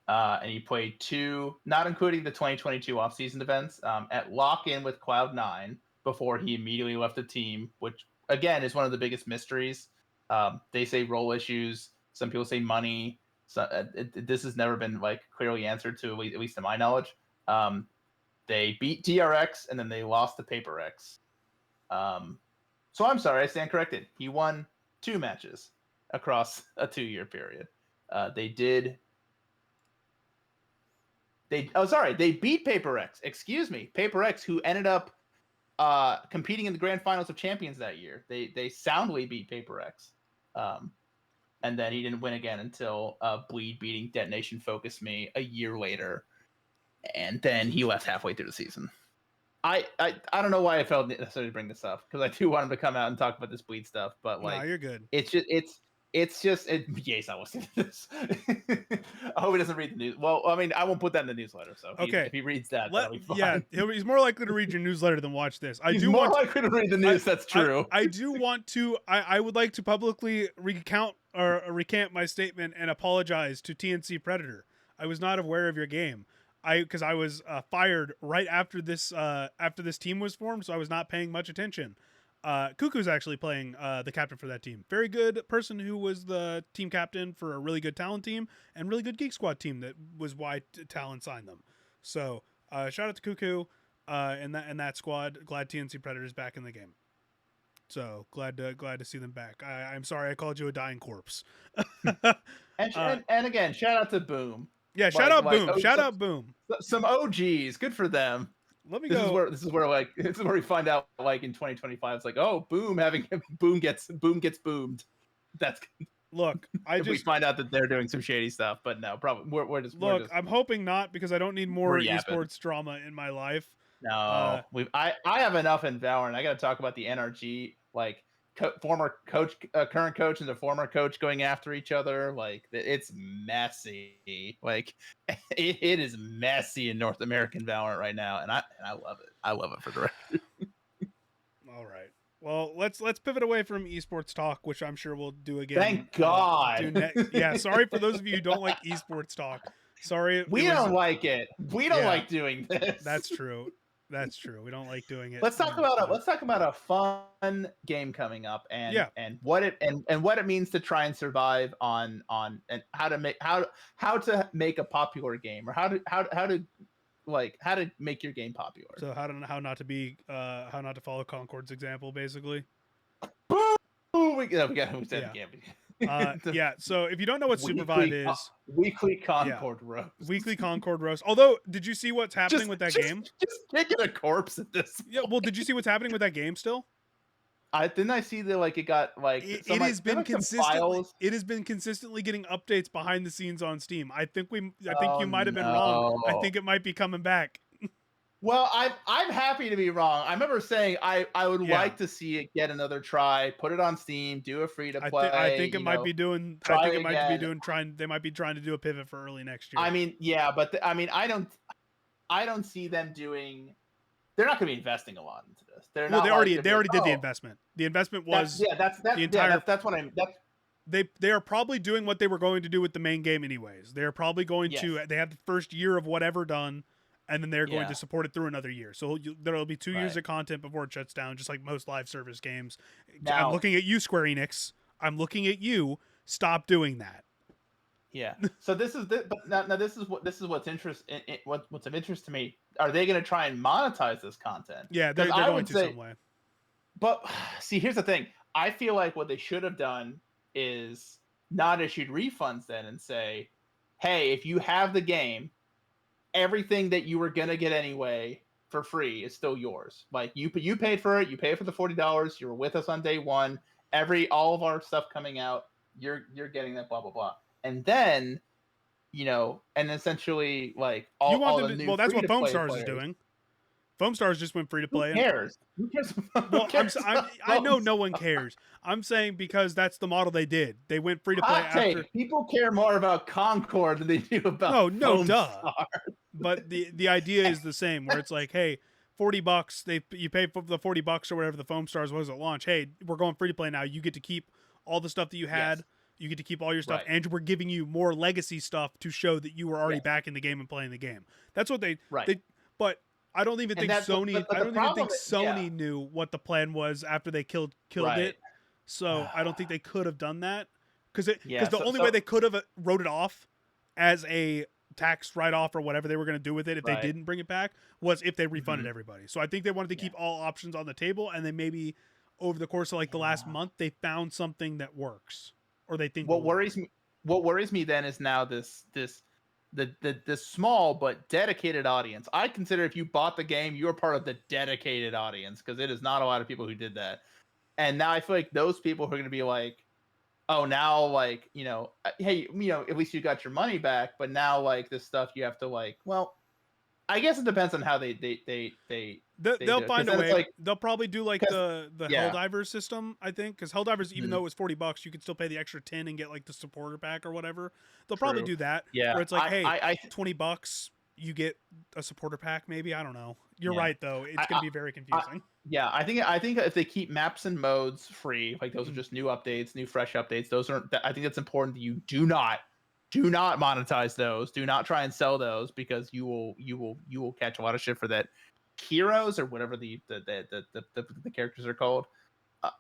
And he played 2, not including the 2022 offseason events, at Lock-In with Cloud9 before he immediately left the team, which, again, is one of the biggest mysteries. They say role issues. Some people say money. So this has never been like clearly answered to, at least to my knowledge. They beat DRX, and then they lost to PaperX. So I'm sorry, I stand corrected. He won 2 matches across a 2-year period. They did. They beat Paper X. Excuse me, Paper X, who ended up competing in the grand finals of champions that year. They soundly beat Paper X. And then he didn't win again until Bleed beating Detonation Focus Me a year later, and then he left halfway through the season. I don't know why I felt necessary to bring this up, because I do want him to come out and talk about this Bleed stuff, but like, no, you're good. Yes, I will see this. I hope he doesn't read the news. Well, I mean, I won't put that in the newsletter, so if he reads that, that'll be fine. Yeah, he's more likely to read your newsletter than watch this. He's more likely to read the news. That's true. I do want to. I would like to publicly recant my statement and apologize to TNC Predator. I was not aware of your game. Because I was fired right after this team was formed, so I was not paying much attention. Cuckoo's actually playing the captain for that team. Very good person who was the team captain for a really good Talon team and really good Geek Squad team. That was why Talon signed them. So shout out to Cuckoo and that squad. Glad TNC Predator is back in the game. So glad to see them back. I'm sorry I called you a dying corpse. and again, shout out to Boom. Yeah, shout out Boom. Shout out Boom. Some OGs, good for them. Let me this go. This is where we find out, like, in 2025, it's like, oh, Boom gets boomed. That's look. We find out that they're doing some shady stuff, but no, probably we're just I'm hoping not, because I don't need more esports drama in my life. No, I have enough in Valorant. I got to talk about the NRG, like former coach, current coach, and the former coach going after each other. Like, it's messy. Like, it is messy in North American Valorant right now, and I love it. I love it for the record. All right. Well, let's pivot away from esports talk, which I'm sure we'll do again. Thank God. Yeah. Sorry for those of you who don't like esports talk. Sorry. We don't like it. We don't like doing this. That's true. That's true. We don't like doing it. Let's talk about a fun game coming up, and what it means to try and survive on and how to make a popular game, or how to make your game popular. So how not to follow Concord's example, basically. We got game. Yeah. So if you don't know what Supervive is, weekly Concord roast. Weekly Concord roast. Although, did you see what's happening with that game? Just kicking a corpse at this. Yeah. Well, did you see what's happening with that game still? I see that it got it has been consistently. It has been consistently getting updates behind the scenes on Steam. I think you might have been wrong. I think it might be coming back. Well, I'm happy to be wrong. I remember saying I would like to see it get another try, put it on Steam, do a free to play. I think it might be doing. I think it might be doing They might be trying to do a pivot for early next year. I mean, yeah, but I don't see them doing. They're not going to be investing a lot into this. They already did the investment. The investment was the entire. That's what I'm. They are probably doing what they were going to do with the main game anyways. They are probably going to. They have the first year of whatever done. And then they're going to support it through another year. So there'll be 2 years of content before it shuts down, just like most live service games. Now, I'm looking at you, Square Enix. I'm looking at you. Stop doing that. Yeah. So this is what's of interest to me. Are they going to try and monetize this content? Yeah, they're going to some way. But see, here's the thing. I feel like what they should have done is not issued refunds then and say, hey, if you have the game, everything that you were gonna get anyway for free is still yours. Like, you paid for it, you paid for the $40, you were with us on day one. All of our stuff coming out, you're getting that, blah blah blah. And then, and essentially, like, all the new well, that's what Foam Stars is doing. Foam Stars just went free to play. Who cares? Well, I know no one cares. I'm saying because that's the model they did. They went free to play after. People care more about Concord than they do about Foam Stars. But the idea is the same, where it's like, hey, $40. You pay for the $40 or whatever the Foam Stars was at launch. Hey, we're going free to play now. You get to keep all the stuff that you had. Yes. You get to keep all your stuff, and we're giving you more legacy stuff to show that you were already back in the game and playing the game. That's what they. But I don't even think Sony. I don't even think Sony knew what the plan was after they killed it. So I don't think they could have done that, because the only way they could have wrote it off as a tax write-off or whatever they were going to do with it if they didn't bring it back was if they refunded everybody. So I think they wanted to keep all options on the table, and then maybe over the course of the last month they found something that works, or they think what worries me. what worries me then is now this small but dedicated audience. I consider if you bought the game, you're part of the dedicated audience, because it is not a lot of people who did that. And now I feel like those people who are going to be like, oh, now, like, hey, at least you got your money back, but now, like, this stuff you have to, like, well, I guess it depends on how they do They'll it. find a way. Like, They'll probably do like the yeah, Helldivers system, I think, because Helldivers, even mhm, though it was $40, you could still pay the extra 10 and get like the supporter pack or whatever. They'll probably true. do that, Yeah, where it's like, hey, I $20, you get a supporter pack. Maybe, I don't know. You're yeah, right though. It's I, gonna be very confusing. yeah. I think if they keep maps and modes free, like those are Mhm. just new updates, new fresh updates. Those aren't. I think it's important that you do not monetize those. Do not try and sell those, because you will catch a lot of shit for that. Heroes, or whatever the characters are called. Uh,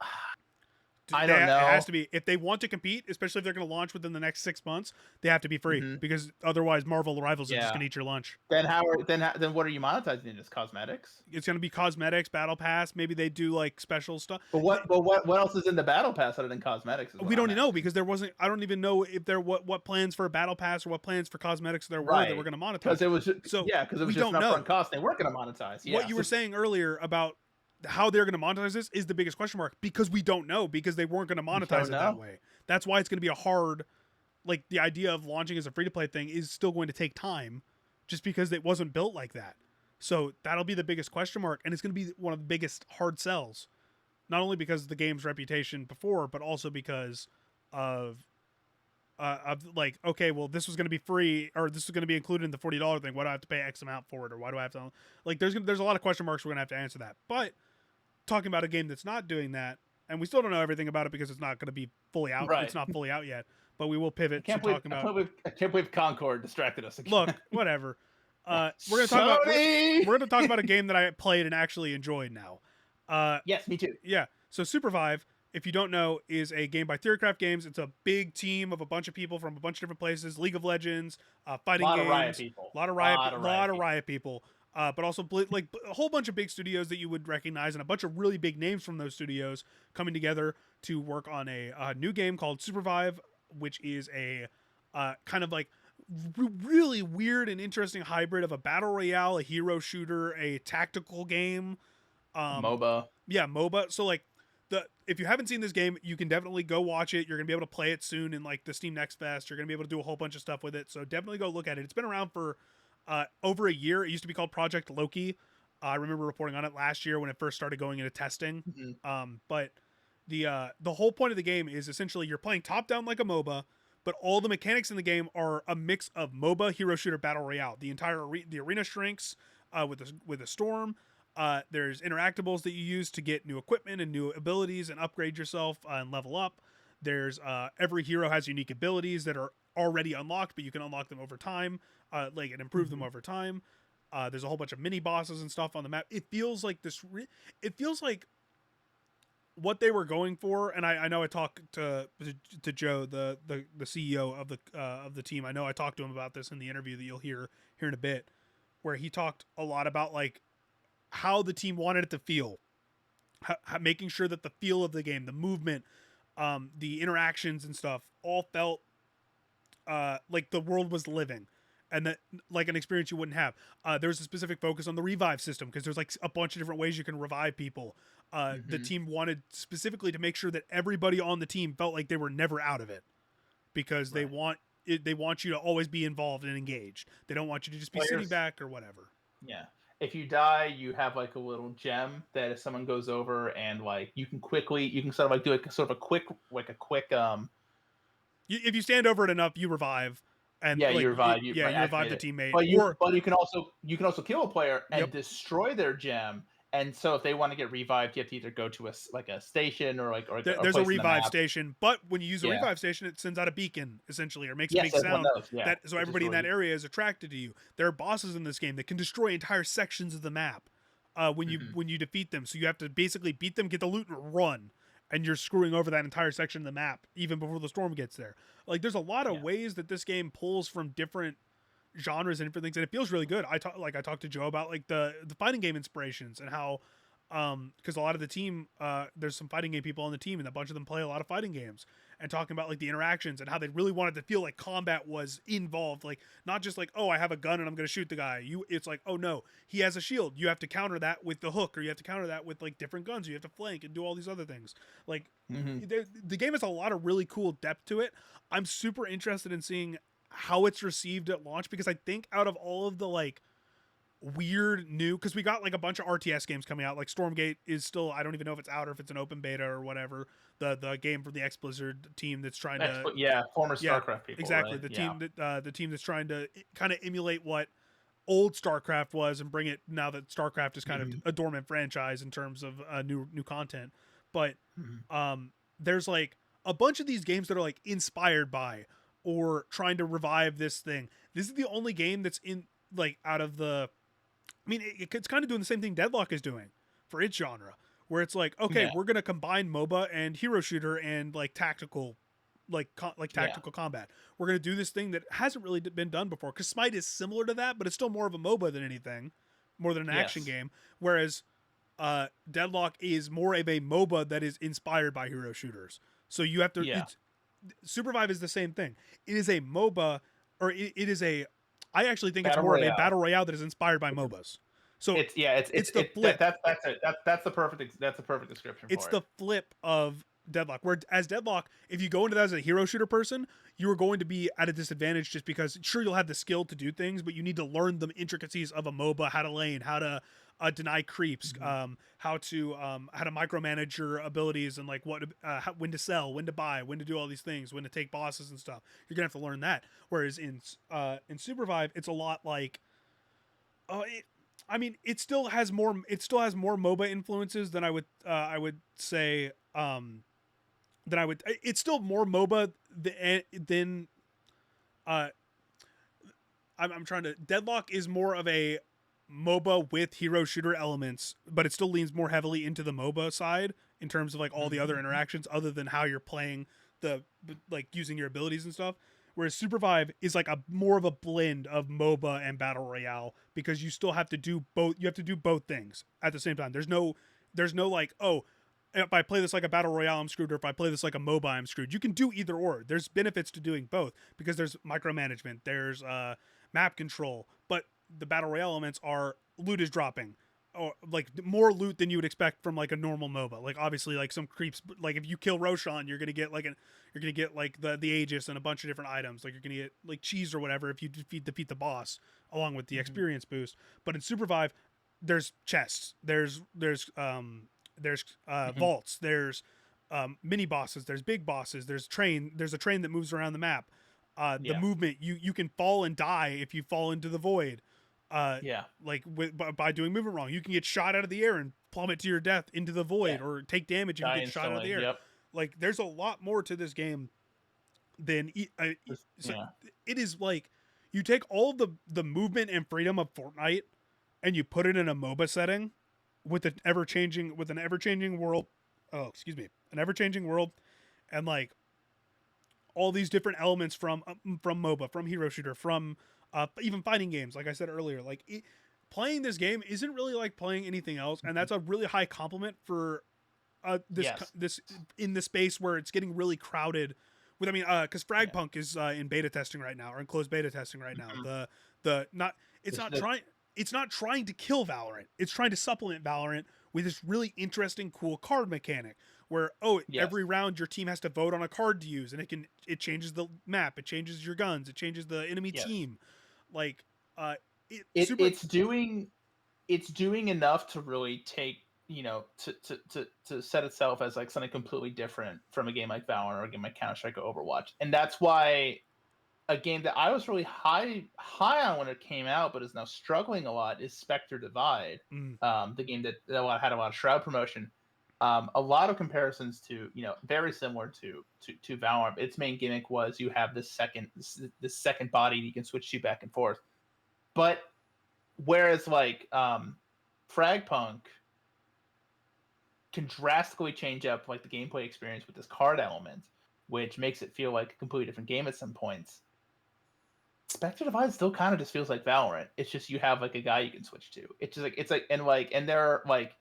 I don't It has know. to be, if they want to compete, especially if they're going to launch within the next 6 months. They have to be free, Hmm. because otherwise, Marvel Rivals are just Yeah. going to eat your lunch. Then what are you monetizing? Just cosmetics? It's going to be cosmetics, battle pass. Maybe they do like special stuff. But what else is in the battle pass other than cosmetics? Is what We don't I'm even know, asking. because there wasn't. I don't even know if there what plans for a battle pass or what plans for cosmetics there were that were Right. going to monetize. Because it was So because it was we just don't an upfront know. cost. They weren't going to monetize. What Yeah. you So were saying earlier about how they're going to monetize this is the biggest question mark, because we don't know, because they weren't going to you monetize don't it that know. way. That's why it's going to be a hard. Like, the idea of launching as a free to play thing is still going to take time, just because it wasn't built like that. So that'll be the biggest question mark, and it's going to be one of the biggest hard sells. Not only because of the game's reputation before, but also because of like, okay, well, this was going to be free, or this was going to be included in the $40 thing. Why do I have to pay X amount for it, or why do I have to, like, there's a lot of question marks. We're going to have to answer that. But talking about a game that's not doing that, and we still don't know everything about it because it's not going to be fully out. Right. It's not fully out yet. But we will pivot to talking about. I can't believe Concord distracted us again. Look, whatever. We're going to talk about. We're going to talk about a game that I played and actually enjoyed now. Yes, me too. Yeah. So Supervive, if you don't know, is a game by Theorycraft Games. It's a big team of a bunch of people from a bunch of different places. League of Legends, fighting A lot games, of Riot people. a lot of Riot people. But also like a whole bunch of big studios that you would recognize, and a bunch of really big names from those studios coming together to work on a new game called Supervive, which is a kind of like really weird and interesting hybrid of a battle royale, a hero shooter, a tactical game. MOBA. Yeah, MOBA. So like, if you haven't seen this game, you can definitely go watch it. You're gonna be able to play it soon in like the Steam Next Fest. You're gonna be able to do a whole bunch of stuff with it. So definitely go look at it. It's been around for over a year. It used to be called Project Loki. I remember reporting on it last year when it first started going into testing. Mm-hmm. But the whole point of the game is essentially you're playing top down like a MOBA, but all the mechanics in the game are a mix of MOBA, hero shooter, battle royale. The entire the arena shrinks with a storm. There's interactables that you use to get new equipment and new abilities and upgrade yourself and level up. There's every hero has unique abilities that are already unlocked, but you can unlock them over time, like, and improve them over time. There's a whole bunch of mini bosses and stuff on the map. It feels like it feels like what they were going for. And I know I talked to Joe, the CEO of the team. I know I talked to him about this in the interview that you'll hear here in a bit, where he talked a lot about like how the team wanted it to feel, making sure that the feel of the game, the movement, the interactions and stuff all felt like the world was living, and that like an experience you wouldn't have. There's a specific focus on the revive system, because there's like a bunch of different ways you can revive people. The team wanted specifically to make sure that everybody on the team felt like they were never out of it, because they want you to always be involved and engaged. They don't want you to just be sitting back or whatever. Yeah. If you die, you have like a little gem that if someone goes over and like you can sort of like do a quick If you stand over it enough, you revive, and like you revive you revive the teammate. But you can also kill a player and Yep. destroy their gem. And so if they want to get revived, you have to either go to a station or There's a revive station, but when you use a revive station, it sends out a beacon essentially, or makes a big sound so everybody in that area is attracted to you. There are bosses in this game that can destroy entire sections of the map when you defeat them. So you have to basically beat them, get the loot, and run. And you're screwing over that entire section of the map even before the storm gets there. Like, there's a lot of ways that this game pulls from different genres and different things, and it feels really good. I talked to Joe about like the fighting game inspirations, and how because a lot of the team there's some fighting game people on the team, and a bunch of them play a lot of fighting games, and talking about like the interactions and how they really wanted to feel like combat was involved, like not just like, oh, I have a gun and I'm going to shoot the guy. It's like, oh no, he has a shield, you have to counter that with the hook, or you have to counter that with like different guns, you have to flank and do all these other things. Like the game has a lot of really cool depth to it. I'm super interested in seeing how it's received at launch, because I think out of all of the like weird new, because we got like a bunch of RTS games coming out, like Stormgate is still, I don't even know if it's out or if it's an open beta or whatever, the game from the X Blizzard team that's trying to former StarCraft people, exactly right? The team that's trying to kind of emulate what old StarCraft was and bring it now that StarCraft is kind of a dormant franchise in terms of new content. But there's like a bunch of these games that are like inspired by or trying to revive this thing. This is the only game that's in like out of the, I mean, it's kind of doing the same thing Deadlock is doing for its genre, where it's like, okay, we're gonna combine MOBA and hero shooter and like tactical, tactical combat. We're gonna do this thing that hasn't really been done before. Because Smite is similar to that, but it's still more of a MOBA than anything, more than an action game. Whereas Deadlock is more of a MOBA that is inspired by hero shooters. So you have to. Supervive is the same thing. It is a MOBA, or it is a. I actually think it's more of a battle royale that is inspired by MOBAs. So it's the flip. That's the perfect description. It's the flip of Deadlock. Where as Deadlock, if you go into that as a hero shooter person, you are going to be at a disadvantage just because sure you'll have the skill to do things, but you need to learn the intricacies of a MOBA, how to lane, how to deny creeps, how to micromanage your abilities and like when to sell, when to buy, when to do all these things, when to take bosses and stuff. You're gonna have to learn that. Whereas in Supervive, it's a lot like, it still has more MOBA influences than I would say. It's still more MOBA than I'm trying to. Deadlock is more of a MOBA with hero shooter elements, but it still leans more heavily into the MOBA side in terms of like all the other interactions other than how you're playing like using your abilities and stuff. Whereas Supervive is like a more of a blend of MOBA and battle royale, because you still have to do both. You have to do both things at the same time. There's no like, oh, if I play this like a battle royale, I'm screwed, or if I play this like a MOBA, I'm screwed. You can do either or. There's benefits to doing both because there's micromanagement, there's map control, but the battle royale elements are loot is dropping, or like more loot than you would expect from like a normal MOBA. Like obviously, like some creeps, like if you kill Roshan, you're gonna get like the Aegis and a bunch of different items. Like you're gonna get like cheese or whatever if you defeat the boss, along with the experience boost. But in Supervive, there's chests, there's vaults, there's mini bosses, there's big bosses, there's a train that moves around the map. The movement, you can fall and die if you fall into the void. Like by doing movement wrong, you can get shot out of the air and plummet to your death into the void, or take damage if you get shot out of the air. Like there's a lot more to this game than it is. Like you take all the movement and freedom of Fortnite and you put it in a MOBA setting with an ever changing world. An ever changing world, and like all these different elements from MOBA, from hero shooter, from even fighting games. Like I said earlier, like playing this game isn't really like playing anything else, and that's a really high compliment for this in the space where it's getting really crowded. With because Fragpunk is in beta testing right now, or in closed beta testing right now. It's not trying to kill Valorant. It's trying to supplement Valorant with this really interesting, cool card mechanic where every round your team has to vote on a card to use, and it changes the map, it changes your guns, it changes the enemy team. Like it's doing enough to really take, to set itself as like something completely different from a game like Valorant or a game like Counter-Strike or Overwatch. And that's why a game that I was really high on when it came out, but is now struggling a lot, is Spectre Divide. The game that had a lot of Shroud promotion. A lot of comparisons to, very similar to Valorant. Its main gimmick was you have this second body you can switch to back and forth. But whereas like Fragpunk can drastically change up like the gameplay experience with this card element, which makes it feel like a completely different game at some points. Spectre Divide still kind of just feels like Valorant. It's just you have like a guy you can switch to. It's just like and they're like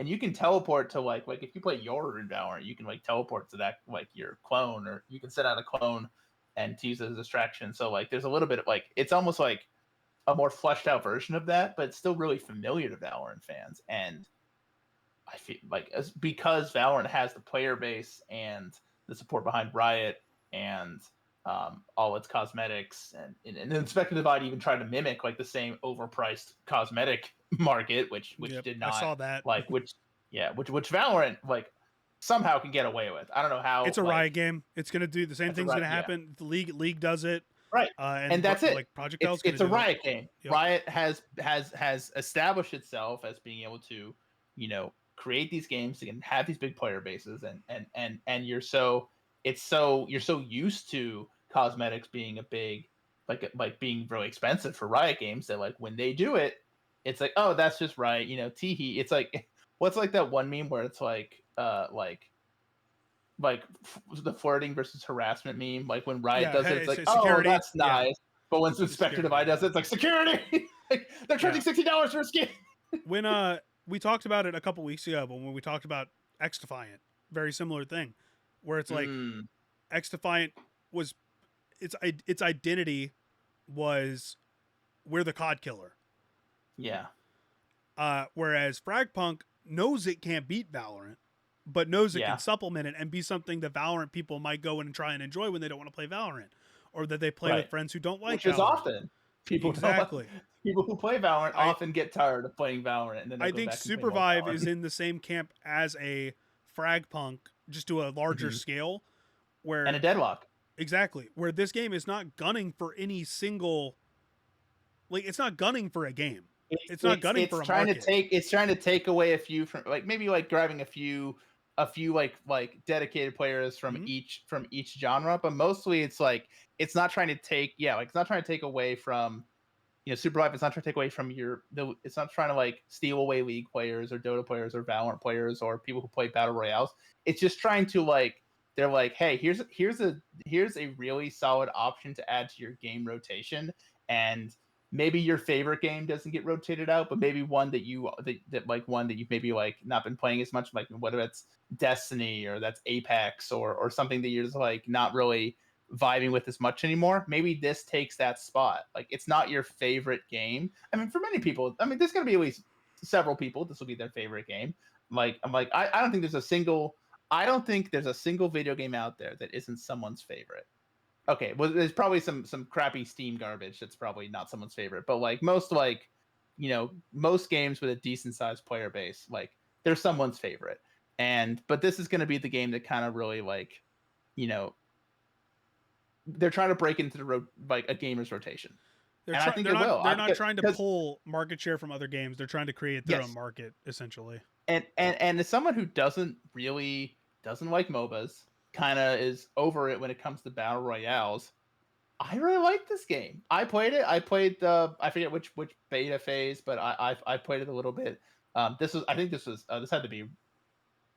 and you can teleport to like if you play Yoru in Valorant, you can like teleport to that like your clone, or you can set out a clone and to use it as a distraction. So like there's a little bit of like it's almost like a more fleshed out version of that, but it's still really familiar to Valorant fans. And I feel like because Valorant has the player base and the support behind Riot and all its cosmetics, and then Spectre Divide even tried to mimic like the same overpriced cosmetic market, which did not I saw that. like which Valorant like somehow can get away with. I don't know how. It's a like, Riot game. It's gonna do the same thing's gonna happen. The league does it. Right. And that's it. Like Project It's a Riot game. Yep. Riot has established itself as being able to, create these games and have these big player bases, and you're so used to cosmetics being a big like being really expensive for Riot games that like when they do it, it's like, oh, that's just Riot, teehee. It's like what's like that one meme where it's like the flirting versus harassment meme, like when Riot does it, it's like, security. Oh, that's nice. Yeah. But when Spectre Divide does it, it's like security. Like they're charging $60 for a skin. When we talked about it a couple weeks ago, but when we talked about X Defiant, very similar thing, where it's like X Defiant was its identity was we're the COD killer. Yeah. Whereas Fragpunk knows it can't beat Valorant, but knows it can supplement it and be something that Valorant people might go in and try and enjoy when they don't want to play Valorant, or that they play with friends who don't like Which Valorant. Is often. People who play Valorant often get tired of playing Valorant. And then I think Supervive is in the same camp as a Fragpunk, just to a larger scale. And a Deadlock. Exactly. Where this game is not gunning for any single... Like, it's not gunning for a game. It's not gunning for a market. It's trying to take away a few from... Like, maybe, like, grabbing a few like dedicated players from each genre, but mostly it's like it's not trying to take away from Supervive. It's not trying to take away from it's not trying to like steal away League players or Dota players or Valorant players or people who play battle royales. It's just trying to like, they're like, hey, here's a really solid option to add to your game rotation, and maybe your favorite game doesn't get rotated out, but maybe one that one that you've maybe like not been playing as much, like whether it's Destiny or that's Apex or something that you're just like not really vibing with as much anymore. Maybe this takes that spot. Like, it's not your favorite game. I mean, for many people, there's gonna be at least several people this will be their favorite game. I don't think there's a single video game out there that isn't someone's favorite. Okay, well, there's probably some crappy Steam garbage that's probably not someone's favorite, but like most games with a decent sized player base, like they're someone's favorite. But this is going to be the game that kind of really like, they're trying to break into a gamer's rotation. I think they're not trying to pull market share from other games. They're trying to create their own market, essentially. And as someone who doesn't like MOBAs, kind of is over it when it comes to battle royales, I really like this game. I played it. I played I forget which beta phase, but I played it a little bit. This had to be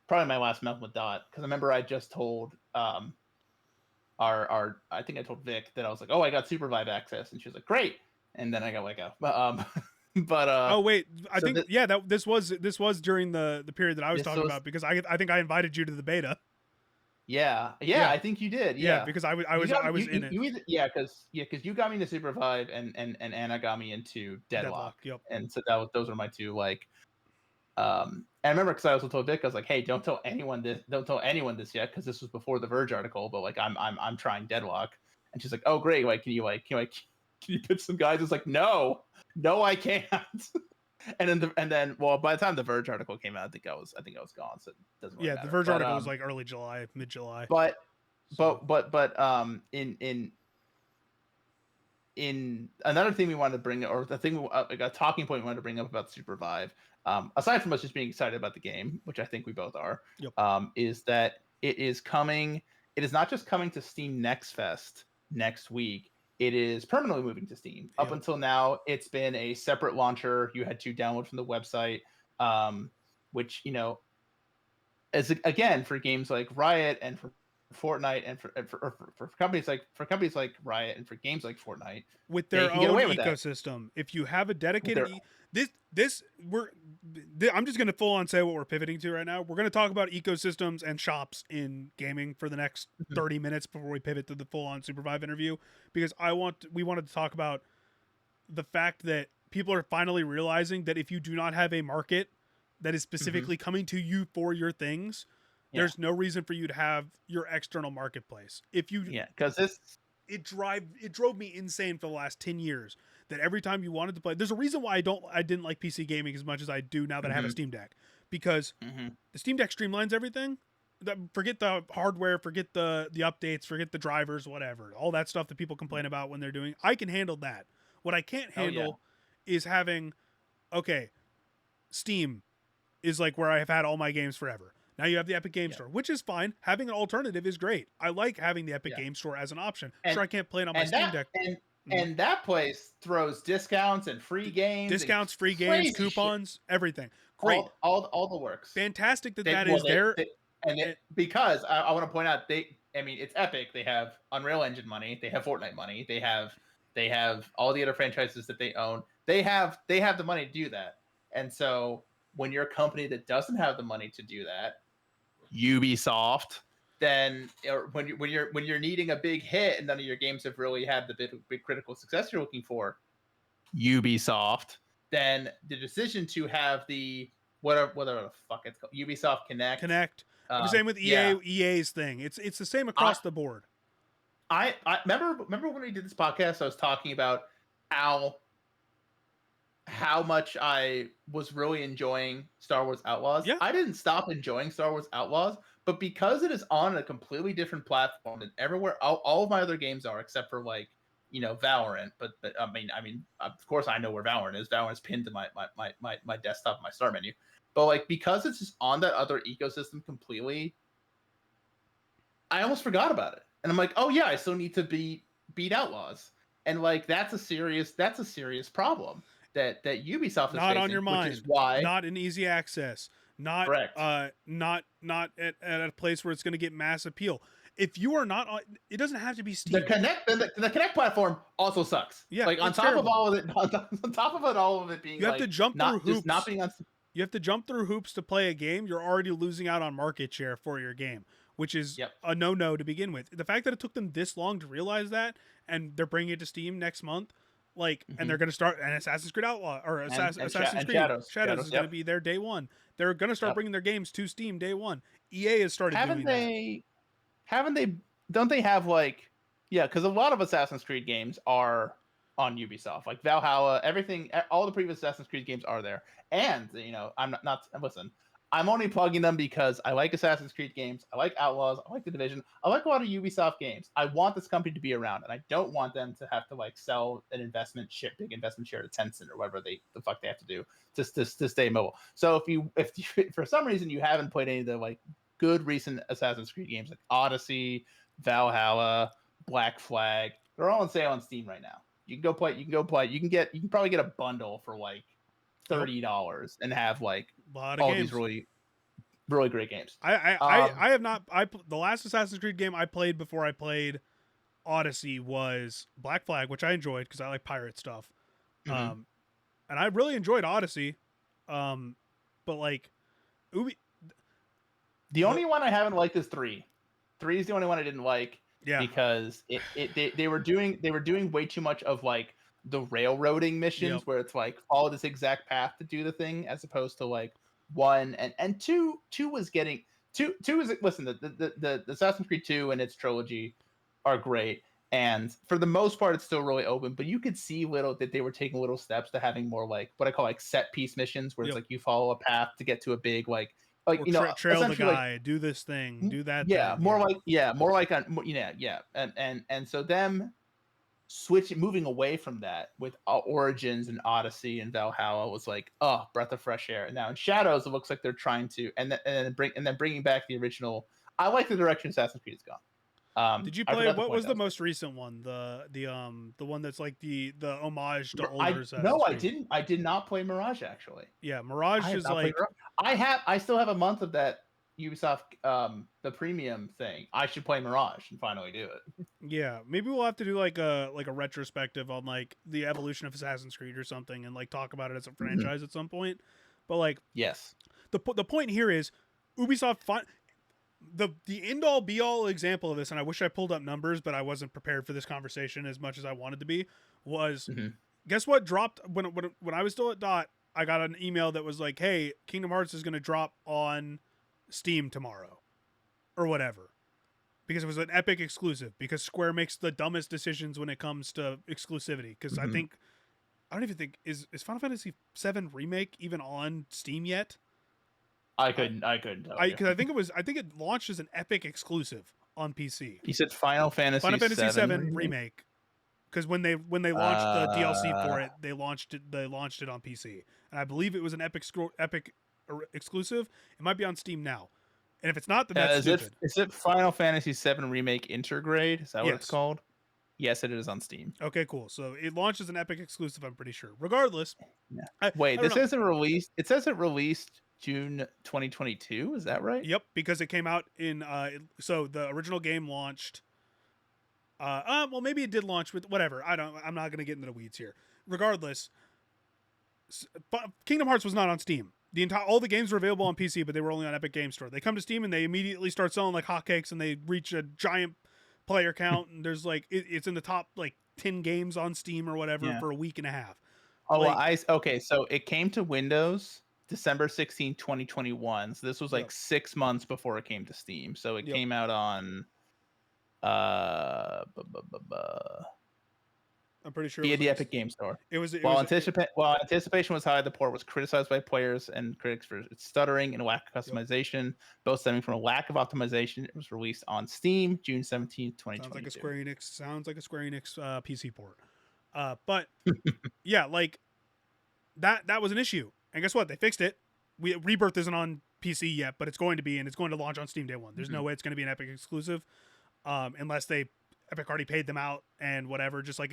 probably my last month with Dot, because I remember I just told I think I told Vic that I was like, oh, I got Supervive access, and she was like, great, and then I got let go. But oh wait, this was during the period that I was talking about, because I think I invited you to the beta. Yeah, I think you did. Yeah, because I was in it. Because you got me into Supervive, and Anna got me into Deadlock. Yep. And so those were my two like. And I remember, because I also told Vic, I was like, hey, don't tell anyone this yet, because this was before the Verge article. But like, I'm trying Deadlock, and she's like, oh great, like can you pitch some guys? It's like, no, I can't. And then well, by the time the Verge article came out, I think I was gone, so it doesn't really matter. The Verge article was like early July, mid-July. But in another thing we wanted to bring, or the thing a talking point we wanted to bring up about Supervive, aside from us just being excited about the game, which I think we both are, is that it is coming. It is not just coming to Steam Next Fest next week. It is permanently moving to Steam. Up until now, it's been a separate launcher. You had to download from the website, which, is, again, for games like Riot and for Fortnite and for companies like Riot and for games like Fortnite, with they their can get own away with that. ecosystem. If you have a With dedicated their I'm just going to full on say what we're pivoting to right now. We're going to talk about ecosystems and shops in gaming for the next Mhm. 30 minutes before we pivot to the full on Supervive interview, because we wanted to talk about the fact that people are finally realizing that if you do not have a market that is specifically coming to you for your things, Yeah, there's no reason for you to have your external marketplace. If you yeah, because this it drove me insane for the last 10 years that every time you wanted to play, there's a reason why I didn't like PC gaming as much as I do now that I have a hmm Steam Deck, because hmm the Steam Deck streamlines everything. Forget the hardware, forget the updates, forget the drivers, whatever, all that stuff that people complain about when they're doing. I can handle that. What I can't oh yeah, handle is having, okay, Steam is like where I have had all my games forever. Now you have the Epic Game yeah, Store, which is fine. Having an alternative is great. I like having the Epic yeah, Game Store as an option. and Sure, I can't play it on my and Steam that Deck. and Mhm. and that place throws discounts and free games and Discounts, free games, crazy shit, coupons, everything. Great. all the works. Fantastic that They that well is there. they and it, Eh, because I want to point out I mean it's Epic. They have Unreal Engine money. They have Fortnite money. They have all the other franchises that they own. They have the money to do that. And so when you're a company that doesn't have the money to do that, Ubisoft, then or when you're needing a big hit and none of your games have really had the big critical success you're looking for, Ubisoft, then the decision to have the whatever the fuck it's called, Ubisoft Connect. Connect. The same with Yeah, EA's thing. It's the same I across the board. I remember when we did this podcast, I was talking about how how much I was really enjoying Star Wars Outlaws. Yeah. I didn't stop enjoying Star Wars Outlaws, but because it is on a completely different platform than everywhere all of my other games are, except for like Valorant. But I mean, of course I know where Valorant is. Valorant's pinned to my desktop, my start menu. But like because it's just on that other ecosystem completely, I almost forgot about it. And I'm like, oh yeah, I still need to beat Outlaws. And like that's a serious problem that Ubisoft is Not on your facing, which is mind. why Not in easy access. Not correct. not at a place where it's going to get mass appeal. If you are not on, it doesn't have to be The Steam. Connect the Connect platform also sucks. Yeah, Like on it's top of terrible. all of it, on top of it, all of it being You have to like jump through not hoops. being on. You have to jump through hoops to play a game. You're already losing out on market share for your game, which is Yep. a no-no to begin with. The fact that it took them this long to realize that, and they're bringing it to Steam next month, like, and hmm they're going to start an Assassin's Creed Outlaw or Assassin's and Creed Shadows. is going to Yep. be there day one. They're going to start Yep. bringing their games to Steam day one. EA has started Haven't doing that. they? Haven't they? Don't they have like? Yeah, because a lot of Assassin's Creed games are on Ubisoft, like Valhalla, everything, all the previous Assassin's Creed games are there. And I'm not listen. I'm only plugging them because I like Assassin's Creed games. I like Outlaws. I like The Division. I like a lot of Ubisoft games. I want this company to be around, and I don't want them to have to like sell an big investment share to Tencent or whatever the fuck they have to do to stay mobile. So if for some reason you haven't played any of the like good recent Assassin's Creed games like Odyssey, Valhalla, Black Flag, they're all on sale on Steam right now. You can go play. You can go play. You can probably get a bundle for like Yep, $30 and have like a lot of all these games. really great games. I have not. The last Assassin's Creed game I played before I played Odyssey was Black Flag, which I enjoyed because I like pirate stuff. Mhm. And I really enjoyed Odyssey. But like Ubi, The only one I haven't liked is 3. 3 is the only one I didn't like yeah, because they were doing way too much of like the railroading yep. missions where it's like follow this exact path to do the thing as opposed to like 1 and 2 was getting 2 is listen the Assassin's Creed 2 and its trilogy are great, and for the most part it's still really open, but you could see little that they were taking little steps to having more like what I call like set piece missions where it's Yep. like you follow a path to get to a big like Or trail the essentially like guy, do this thing, do that yeah, thing. Yeah. more like on yeah, and so them moving away from that with Origins and Odyssey and Valhalla was like breath of fresh air. Now in Shadows it looks like they're trying to and then bringing back the original. I like the direction Assassin's Creed has gone. Did you I play forgot the what point was I the was most recent one? The one that's like the homage to making. older I no, Assassin's I Creed. didn't. I did not play Mirage actually. Yeah, I Mirage have is not played like Mirage. I still have a month of that Ubisoft the premium thing, I should play Mirage and finally do it. Yeah, maybe we'll have to do like a retrospective on like the evolution of Assassin's Creed or something, and like talk about it as a franchise at some point. But like Yes. the point here is Ubisoft the end all be all example of this, and I wish I pulled up numbers, but I wasn't prepared for this conversation as much as I wanted to be. Was guess what dropped when I was still at Dot? I got an email that was like, "Hey, Kingdom Hearts is going to drop on Steam tomorrow, or whatever," because it was an Epic exclusive. Because Square makes the dumbest decisions when it comes to exclusivity. Because I don't even think is Final Fantasy VII Remake even on Steam yet? I couldn't tell you. Because I think it launched as an Epic exclusive on PC. You said Final Fantasy VII Remake. Because when they launched the DLC for it, they launched it on PC, and I believe it was an Epic exclusive. It might be on Steam now, and if it's not, then that's stupid. Is it Final Fantasy VII Remake Intergrade? Is that what it's called? Yes, it is on Steam. Okay, cool. So it launched as an Epic exclusive, I'm pretty sure. Regardless, wait, this isn't released. It says it released June 2022. Is that right? Yep, because it came out in. So the original game launched. Well, maybe it did launch with whatever. I'm not going to get into the weeds here. Regardless, Kingdom Hearts was not on Steam. All the games were available on PC, but they were only on Epic Game Store. They come to Steam and they immediately start selling like hotcakes, and they reach a giant player count. And there's like it's in the top like 10 games on Steam or whatever for a week and a half. Oh, like, okay. So it came to Windows December 16, 2021. So this was like 6 months before it came to Steam. So it came out on. I'm pretty sure via the Epic Game Store. While anticipation was high, the port was criticized by players and critics for its stuttering and lack of customization, both stemming from a lack of optimization. It was released on Steam June 17th, 2022. Sounds like a Square Enix PC port. But yeah, like that was an issue. And guess what? They fixed it. Rebirth isn't on PC yet, but it's going to be, and it's going to launch on Steam day one. There's no way it's going to be an Epic exclusive. Unless Epic already paid them out and whatever, just like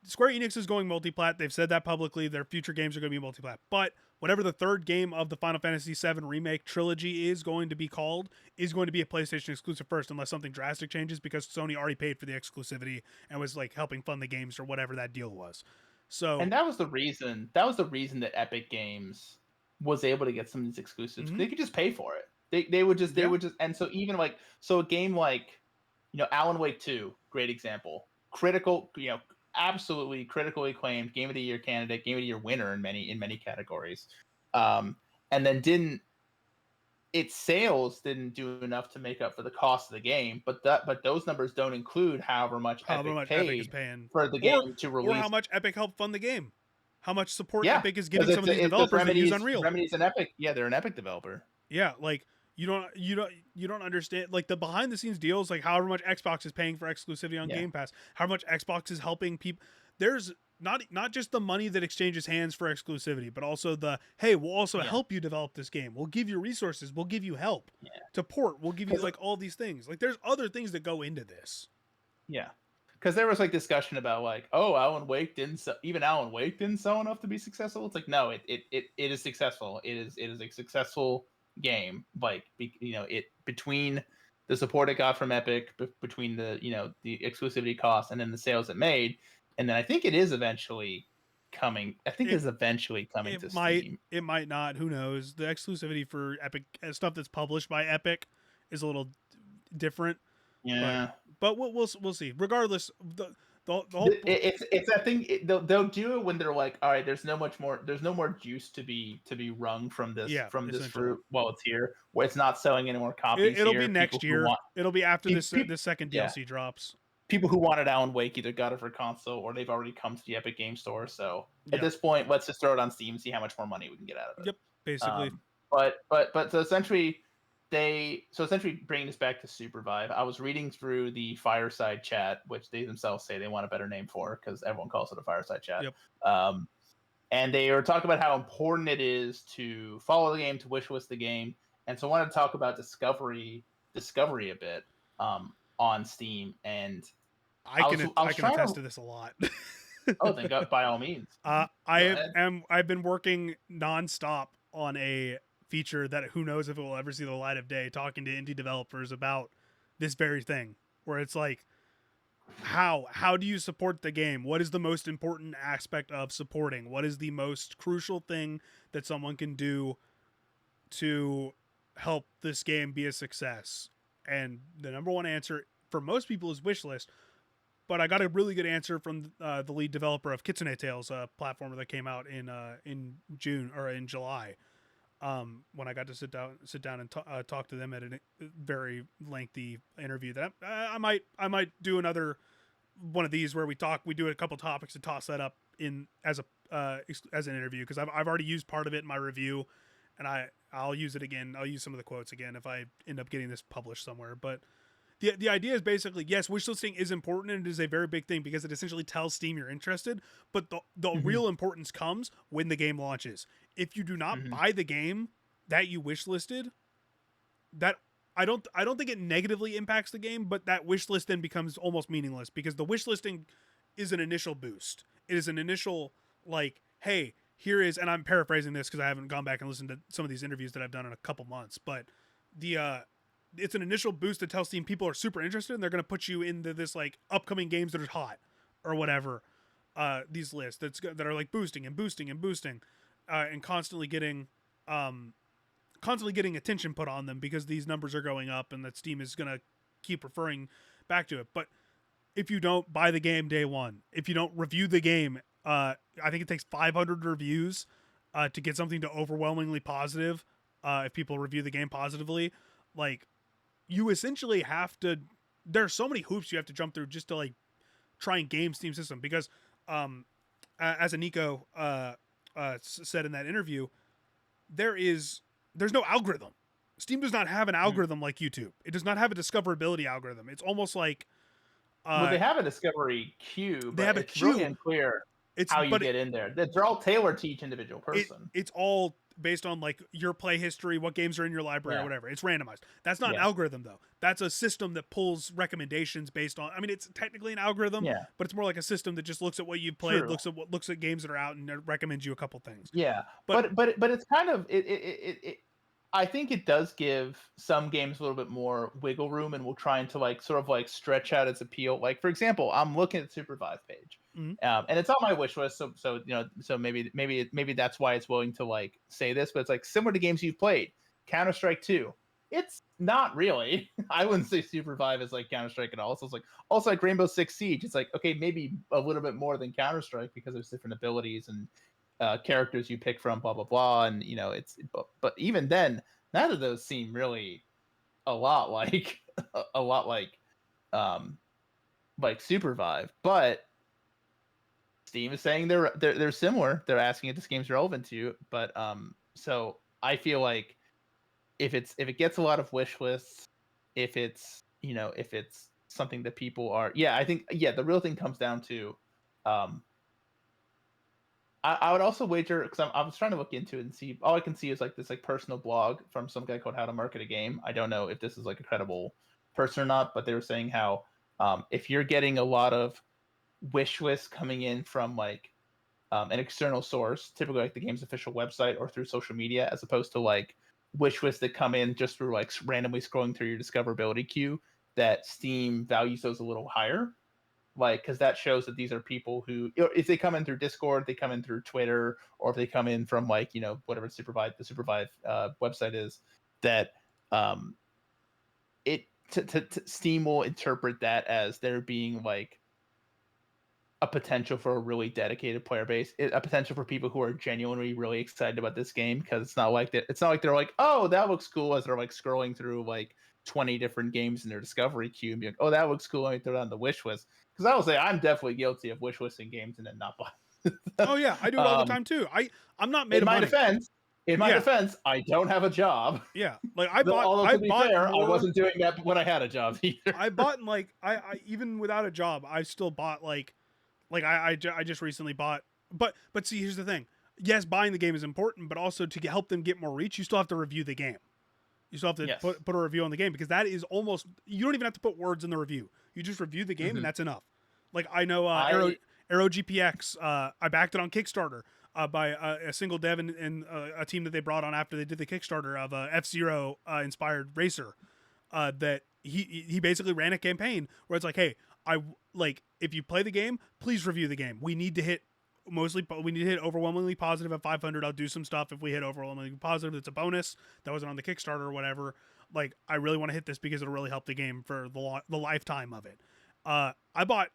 Square Enix is going multiplat. They've said that publicly. Their future games are going to be multiplat. But whatever the third game of the Final Fantasy VII Remake trilogy is going to be called, is going to be a PlayStation exclusive first, unless something drastic changes, because Sony already paid for the exclusivity and was like helping fund the games or whatever that deal was. So, and that was the reason that Epic Games was able to get some of these exclusives. They could just pay for it. They would just, and so even like, so a game like, Alan Wake 2, great example, absolutely critically acclaimed, Game of the Year candidate, Game of the Year winner in many categories, and then its sales didn't do enough to make up for the cost of the game, but those numbers don't include however much Epic is paying for the game to release, or how much Epic helped fund the game, how much support Epic is giving some of these developers that use Unreal. Remedy's an Epic, they're an Epic developer. Yeah, like. You don't understand like the behind the scenes deals, like however much Xbox is paying for exclusivity on Game Pass, how much Xbox is helping people. There's not just the money that exchanges hands for exclusivity, but also hey, we'll also help you develop this game. We'll give you resources. We'll give you help to port. We'll give you like all these things. Like there's other things that go into this. Yeah, because there was like discussion about like, oh, Alan Wake didn't sell enough to be successful. It's like no, it is successful. It is a successful game, like it between the support it got from Epic, between the the exclusivity costs and then the sales it made, and then I think it is eventually coming. To Steam. It might not. Who knows? The exclusivity for Epic stuff that's published by Epic is a little different. Yeah, but we'll see. Regardless, the whole it's that thing. They'll do it when they're like, all right, there's no more juice to be wrung from this this fruit while it's here. Where it's not selling any more copies. It'll be next year. It'll be after this second DLC drops. People who wanted Alan Wake either got it for console or they've already come to the Epic Game Store. So at this point, let's just throw it on Steam and see how much more money we can get out of it. Yep, basically. But so essentially bringing this back to Supervive, I was reading through the fireside chat, which they themselves say they want a better name for because everyone calls it a fireside chat. Yep. And they were talking about how important it is to follow the game, to wishlist the game. And so I wanted to talk about discovery a bit on Steam. And I can attest to this a lot. Oh, then by all means. I've been working nonstop on a feature that who knows if it will ever see the light of day, talking to indie developers about this very thing, where it's like, how do you support the game? What is the most important aspect of supporting? What is the most crucial thing that someone can do to help this game be a success? And the number one answer for most people is wishlist. But I got a really good answer from the lead developer of Kitsune Tales, a platformer that came out in June or in July. When I got to sit down and talk to them at a very lengthy interview, that I might do another one of these where we do a couple topics and toss that up in as an interview, because I've already used part of it in my review, and I'll use it again. I'll use some of the quotes again if I end up getting this published somewhere. But the idea is basically, yes, wishlisting is important, and it is a very big thing because it essentially tells Steam you're interested. But the real importance comes when the game launches. If you do not buy the game that you wishlisted, that I don't think it negatively impacts the game, but that wishlist then becomes almost meaningless, because the wishlisting is an initial boost. It is an initial, like, hey, here is, and I'm paraphrasing this because I haven't gone back and listened to some of these interviews that I've done in a couple months, but it's an initial boost that tells Steam people are super interested, and they're going to put you into this like upcoming games that are hot or whatever. These lists that are like boosting and boosting and boosting, and constantly getting attention put on them because these numbers are going up, and that Steam is going to keep referring back to it. But if you don't buy the game day one, if you don't review the game, I think it takes 500 reviews to get something to overwhelmingly positive. If people review the game positively, like, you essentially have to, there are so many hoops you have to jump through just to like try and game Steam system, because as Aniko said in that interview, there's no algorithm. Steam does not have an algorithm like YouTube. It does not have a discoverability algorithm. It's almost like well, they have a discovery queue, but it's queue. Really unclear how you get in there. They're all tailored to each individual person. It's all based on like your play history, what games are in your library or whatever. It's randomized. That's not an algorithm though. That's a system that pulls recommendations based on, I mean, it's technically an algorithm, but it's more like a system that just looks at what you've played, looks at games that are out, and recommends you a couple things. Yeah. But it's kind of it I think it does give some games a little bit more wiggle room, and will try to like sort of like stretch out its appeal. Like, for example, I'm looking at the Supervive page, and it's on my wish list. So maybe that's why it's willing to like say this, but it's like similar to games you've played, Counter-Strike 2. It's not really. I wouldn't say Supervive is like Counter-Strike at all. So it's like also like Rainbow Six Siege. It's like, okay, maybe a little bit more than Counter-Strike because there's different abilities and characters you pick from, blah blah blah, and but even then, none of those seem really a lot like like Supervive. But Steam is saying they're similar. They're asking if this game's relevant to you. But so I feel like if it gets a lot of wish lists, if it's something that people are, I think the real thing comes down to I would also wager, because I was trying to look into it and see, all I can see is like this like personal blog from some guy called How to Market a Game. I don't know if this is like a credible person or not, but they were saying how if you're getting a lot of wish lists coming in from like an external source, typically like the game's official website or through social media, as opposed to like wish lists that come in just through like randomly scrolling through your discoverability queue, that Steam values those a little higher. Like, because that shows that these are people who, if they come in through Discord, they come in through Twitter, or if they come in from like, whatever the Supervive website is, that Steam will interpret that as there being like a potential for a really dedicated player base, a potential for people who are genuinely really excited about this game, because it's not like they're like, oh, that looks cool, as they're like scrolling through like 20 different games in their discovery queue and be like, oh, that looks cool, let me throw it on the wish list. Because I will say I'm definitely guilty of wish listing games and then not buying. Oh yeah, I do it all the time too. I'm not made in of my money. defense. In my defense, I don't have a job. Yeah, like I bought. Although to be fair, more, I wasn't doing that when I had a job either. I bought like I even without a job, I still bought like I just recently bought. But see, here's the thing. Yes, buying the game is important, but also to help them get more reach, you still have to review the game. You still have to put a review on the game, because that is almost, you don't even have to put words in the review. You just review the game and that's enough. Like I know Arrow GPX, I backed it on Kickstarter. by a single dev and a team that they brought on after they did the Kickstarter of a F-Zero inspired racer. That he basically ran a campaign where it's like, hey, if you play the game, please review the game. We need to hit overwhelmingly positive at 500. I'll do some stuff if we hit overwhelmingly positive. It's a bonus that wasn't on the Kickstarter or whatever. Like, I really want to hit this because it'll really help the game for the lifetime of it. I bought.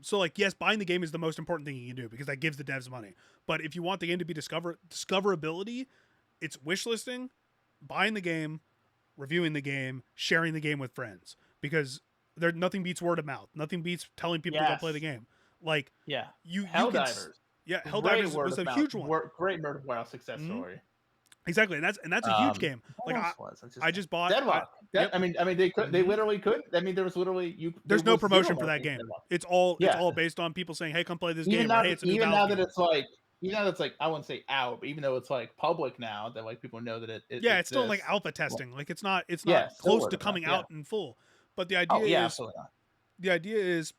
So like, yes, buying the game is the most important thing you can do because that gives the devs money. But if you want the game to be discoverability, it's wishlisting, buying the game, reviewing the game, sharing the game with friends, because nothing beats word of mouth. Nothing beats telling people to go play the game. Like, Helldivers. Helldivers was a huge one. Great word of mouth success story. Exactly, and that's a huge game. Like, I just bought Deadlock. I mean, they literally could. I mean, there was literally There's no promotion for that game. It's all based on people saying, "Hey, come play this game." Hey, it's a new even now that it's like, I wouldn't say out, but even though it's like public now, that like people know that it it's still like alpha testing. Like, it's not close to coming out in full. But the idea is,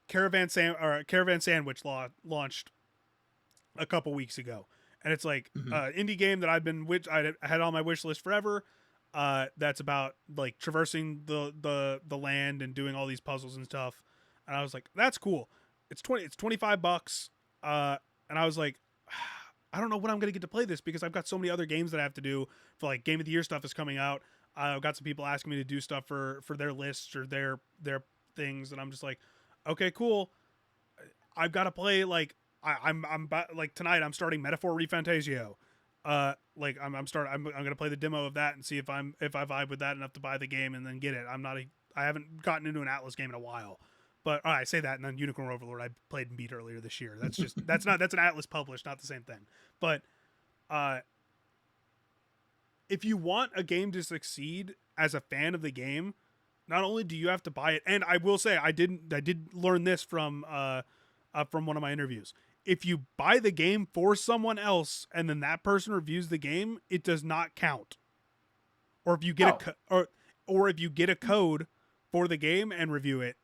Caravan Sandwich launched a couple weeks ago. And it's like indie game that I had on my wish list forever. That's about like traversing the land and doing all these puzzles and stuff. And I was like, that's cool. It's $25. And I was like, I don't know when I'm gonna get to play this because I've got so many other games that I have to do for, like, Game of the Year stuff is coming out. I've got some people asking me to do stuff for their lists or their things, and I'm just like, okay, cool. I've got to play, like, I'm like tonight I'm starting Metaphor ReFantasio. Like I'm gonna play the demo of that and see if I vibe with that enough to buy the game and then get it. I haven't gotten into an Atlas game in a while, but I say that, and then Unicorn Overlord I played and beat earlier this year. That's just that's an Atlas published, not the same thing. But if you want a game to succeed as a fan of the game, not only do you have to buy it, and I will say I did learn this from one of my interviews. If you buy the game for someone else and then that person reviews the game, it does not count. Or if you get or if you get a code for the game and review it,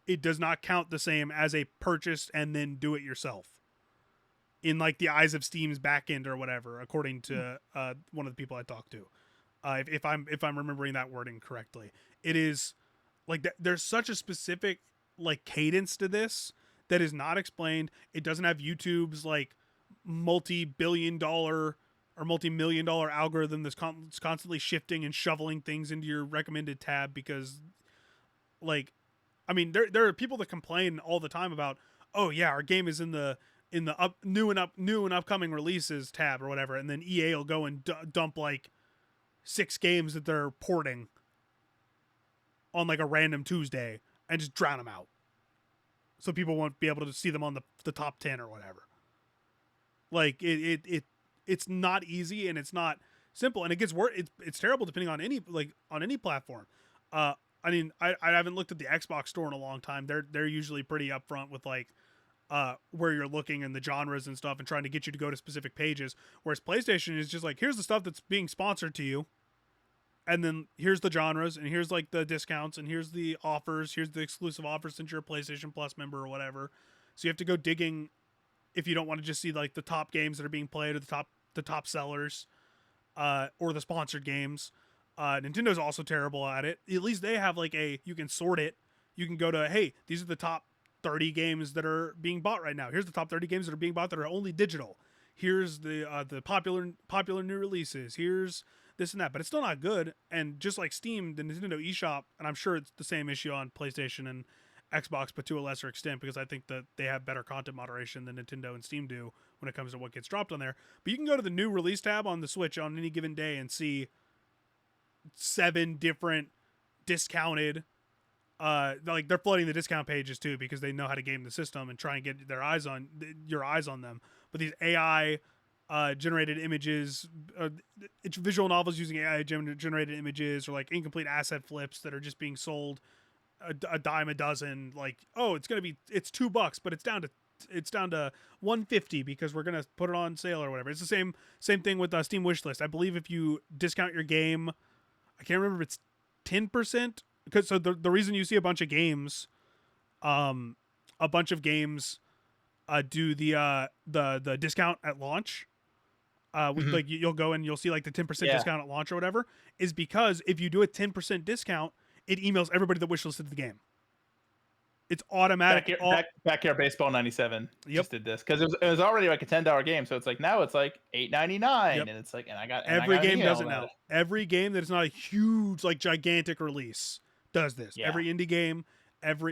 it does not count the same as a purchase and then do it yourself. In like the eyes of Steam's backend or whatever, according to one of the people I talked to, if I'm remembering that wording correctly, it is like there's such a specific like cadence to this that is not explained. It doesn't have YouTube's like multi-billion-dollar or multi-million-dollar algorithm that's constantly shifting and shoveling things into your recommended tab because, like, I mean, there are people that complain all the time about, oh yeah, our game is in the new and upcoming releases tab or whatever, and then EA will go and dump like 6 games that they're porting on like a random Tuesday and just drown them out, so people won't be able to see them on the top 10 or whatever. Like it's not easy and it's not simple, and it gets worse. It's terrible depending on any platform. I mean, I haven't looked at the Xbox store in a long time. They're usually pretty upfront with like where you're looking and the genres and stuff and trying to get you to go to specific pages. Whereas PlayStation is just like, here's the stuff that's being sponsored to you, and then here's the genres, and here's like the discounts, and here's the offers, here's the exclusive offers since you're a PlayStation Plus member or whatever. So you have to go digging if you don't want to just see like the top games that are being played or the top sellers, or the sponsored games. Nintendo's also terrible at it. At least they have like you can sort it. You can go to, hey, these are the top 30 games that are being bought right now. Here's the top 30 games that are being bought that are only digital. Here's the popular new releases. Here's this and that, but it's still not good. And just like Steam, the Nintendo eShop, and I'm sure it's the same issue on PlayStation and Xbox, but to a lesser extent, because I think that they have better content moderation than Nintendo and Steam do when it comes to what gets dropped on there. But you can go to the new release tab on the Switch on any given day and see 7 different discounted, like they're flooding the discount pages too because they know how to game the system and try and get your eyes on them. But these AI generated images, it's visual novels using AI generated images, or like incomplete asset flips that are just being sold a dime a dozen. Like, oh, it's $2, but it's down to $150 because we're gonna put it on sale or whatever. It's the same thing with Steam Wishlist. I believe if you discount your game, I can't remember if it's 10%. So the reason you see a bunch of games do the discount at launch. Mhm. Like you'll go and you'll see like the 10% Yeah. discount at launch or whatever, is because if you do a 10% discount, it emails everybody that wishlisted the game. It's automatic. Backyard Baseball 97 Yep. just did this because it was already like a $10 game, so it's like now it's like $8.99, Yep. and it's like and I Every got an game email does it about now. it. Every game that is not a huge, like gigantic release does this. Yeah, Every indie game,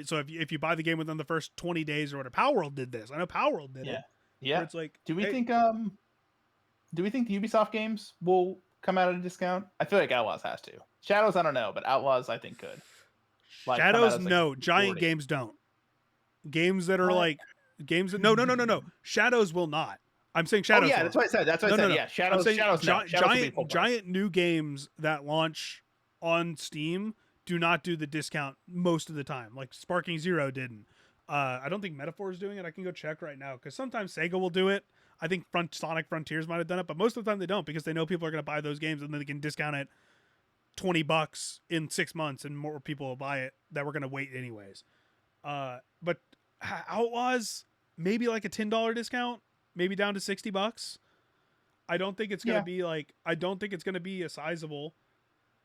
so if you buy the game within the first 20 days or whatever, Power World did this. I know Power World did yeah, it, where yeah. it's like, Do we hey, think do we think the Ubisoft games will come out at a discount? I feel like Outlaws has to. Shadows, I don't know, but Outlaws I think could like come out Shadows, as like a no. Giant 40. games don't. Games that are What? like games that no. Shadows will not. I'm saying Oh Shadows yeah, will. that's what I said. That's what I said. No. Yeah, I'm Shadows. saying Shadows. No, Shadows will be full price. giant new games that launch on Steam do not do the discount most of the time. Like Sparking Zero didn't. I don't think Metaphor is doing it. I can go check right now because sometimes Sega will do it. I think Sonic Frontiers might have done it, but most of the time they don't because they know people are going to buy those games and then they can discount it $20 in 6 months and more people will buy it that were going to wait anyways. But Outlaws, maybe like a $10 discount, maybe down to $60. I don't think it's gonna Yeah. be like. I don't think it's gonna be a sizable.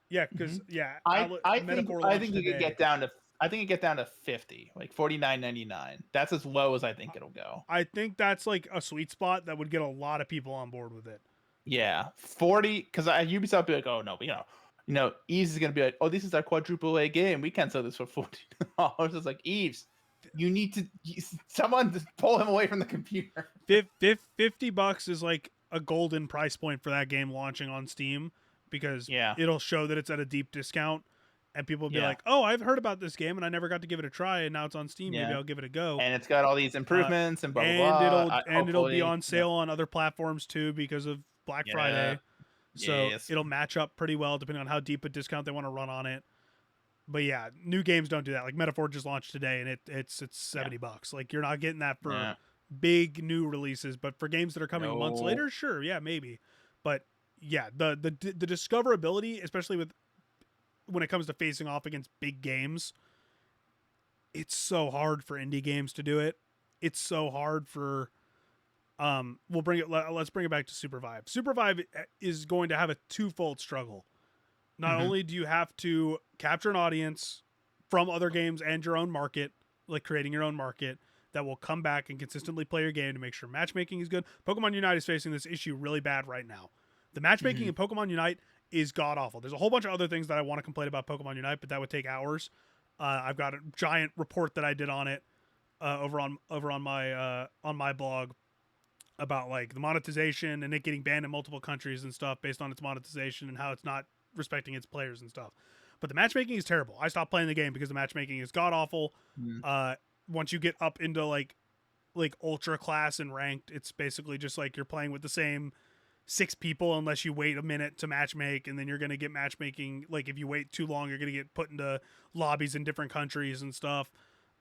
Yeah, because I think Metaphor I launched think you could today. get down to 50, like 49.99. That's as low as I think it'll go. I think that's like a sweet spot that would get a lot of people on board with it. Yeah, 40 because Ubisoft be like, oh no, but Eves is gonna be like, oh, this is our quadruple A game. We can't sell this for $40. It's like Eves, you need to someone just pull him away from the computer. $50 is like a golden price point for that game launching on Steam because Yeah, it'll show that it's at a deep discount and people will be yeah, like, "Oh, I've heard about this game and I never got to give it a try and now it's on Steam. Maybe yeah. I'll give it a go." And it's got all these Uh, improvements and blah blah and blah. it'll be Hopefully, on sale on other platforms too because of Black yeah, Friday. So yes, it'll match up pretty well depending on how deep a discount they want to run on it. But yeah, new games don't do that. Like Metaphor just launched today and it's yeah, $70. Like you're not getting that for yeah. big new releases, but for games that are coming months No. later, sure, yeah, maybe. But yeah, the discoverability, especially with when it comes to facing off against big games, it's so hard for indie games to do it. It's so hard for let's bring it back to Supervive. Supervive is going to have a twofold struggle. Not Mhm. only do you have to capture an audience from other games and your own market, like creating your own market that will come back and consistently play your game to make sure matchmaking is good. Pokemon Unite is facing this issue really bad right now. The matchmaking Mhm. in Pokemon Unite is god awful. There's a whole bunch of other things that I want to complain about Pokemon Unite, but that would take hours. I've got a giant report that I did on it over on my blog about like the monetization and it getting banned in multiple countries and stuff based on its monetization and how it's not respecting its players and stuff. But the matchmaking is terrible. I stopped playing the game because the matchmaking is god awful. Mhm. Once you get up into like ultra class and ranked, it's basically just like you're playing with the same 6 people unless you wait a minute to matchmake, and then you're gonna get matchmaking. Like if you wait too long, you're gonna get put into lobbies in different countries and stuff.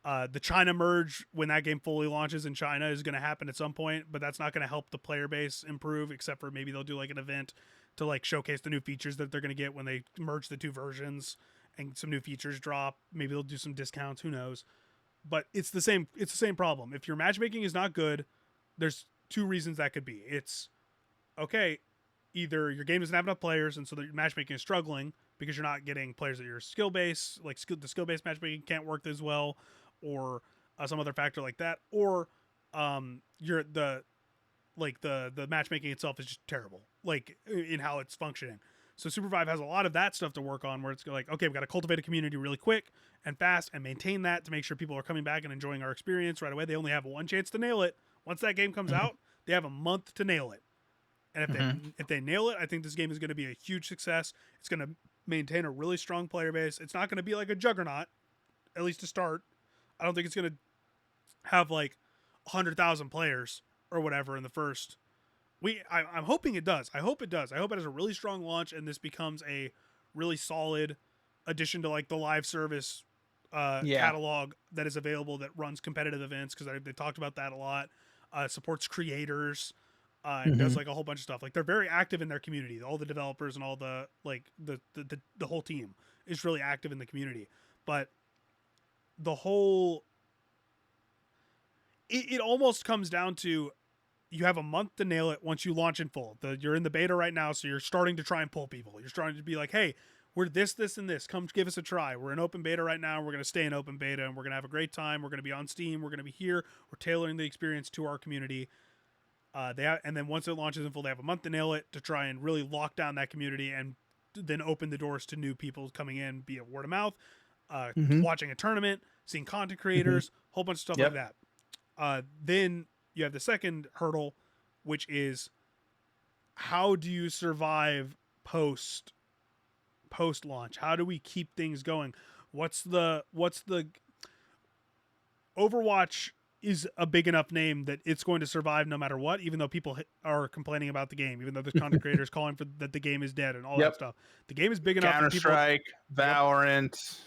The China merge, when that game fully launches in China, is going to happen at some point, but that's not going to help the player base improve, except for maybe they'll do like an event to like showcase the new features that they're going to get when they merge the two versions and some new features drop. Maybe they'll do some discounts. Who knows? But it's the same. It's the same problem. If your matchmaking is not good, there's two reasons that could be. It's okay. Either your game doesn't have enough players, and so the matchmaking is struggling because you're not getting players at your skill base. Like the skill based matchmaking can't work as well, or some other factor like that, or you're the matchmaking itself is just terrible, like in how it's functioning. So Supervive has a lot of that stuff to work on, where it's like, okay, we've got to cultivate a community really quick and fast and maintain that to make sure people are coming back and enjoying our experience right away. They only have one chance to nail it. Once that game comes Mhm. out, they have a month to nail it. And Mhm. if they nail it, I think this game is going to be a huge success. It's going to maintain a really strong player base. It's not going to be like a juggernaut, at least to start. I don't think it's going to have like 100,000 players or whatever in the first. I'm hoping it does. I hope it does. I hope it has a really strong launch and this becomes a really solid addition to like the live service Yeah. catalog that is available that runs competitive events, because they talked about that a lot. Supports creators and does Mhm. like a whole bunch of stuff. Like they're very active in their community. All the developers and all the like the whole team is really active in the community. But the whole it almost comes down to you have a month to nail it once you launch in full. You're in the beta right now, so you're starting to try and pull people. You're starting to be like, hey, we're this, and this. Come give us a try. We're in open beta right now. We're going to stay in open beta, and we're going to have a great time. We're going to be on Steam. We're going to be here. We're tailoring the experience to our community. And then once it launches in full, they have a month to nail it to try and really lock down that community and then open the doors to new people coming in, be it word of mouth, watching a tournament, seeing content creators, whole bunch of stuff like that. Then you have the second hurdle, which is how do you survive post launch? How do we keep things going? What's the Overwatch is a big enough name that it's going to survive no matter what, even though people are complaining about the game, even though there's content creators calling for that the game is dead and all that stuff. The game is big enough. Counter-Strike, Valorant,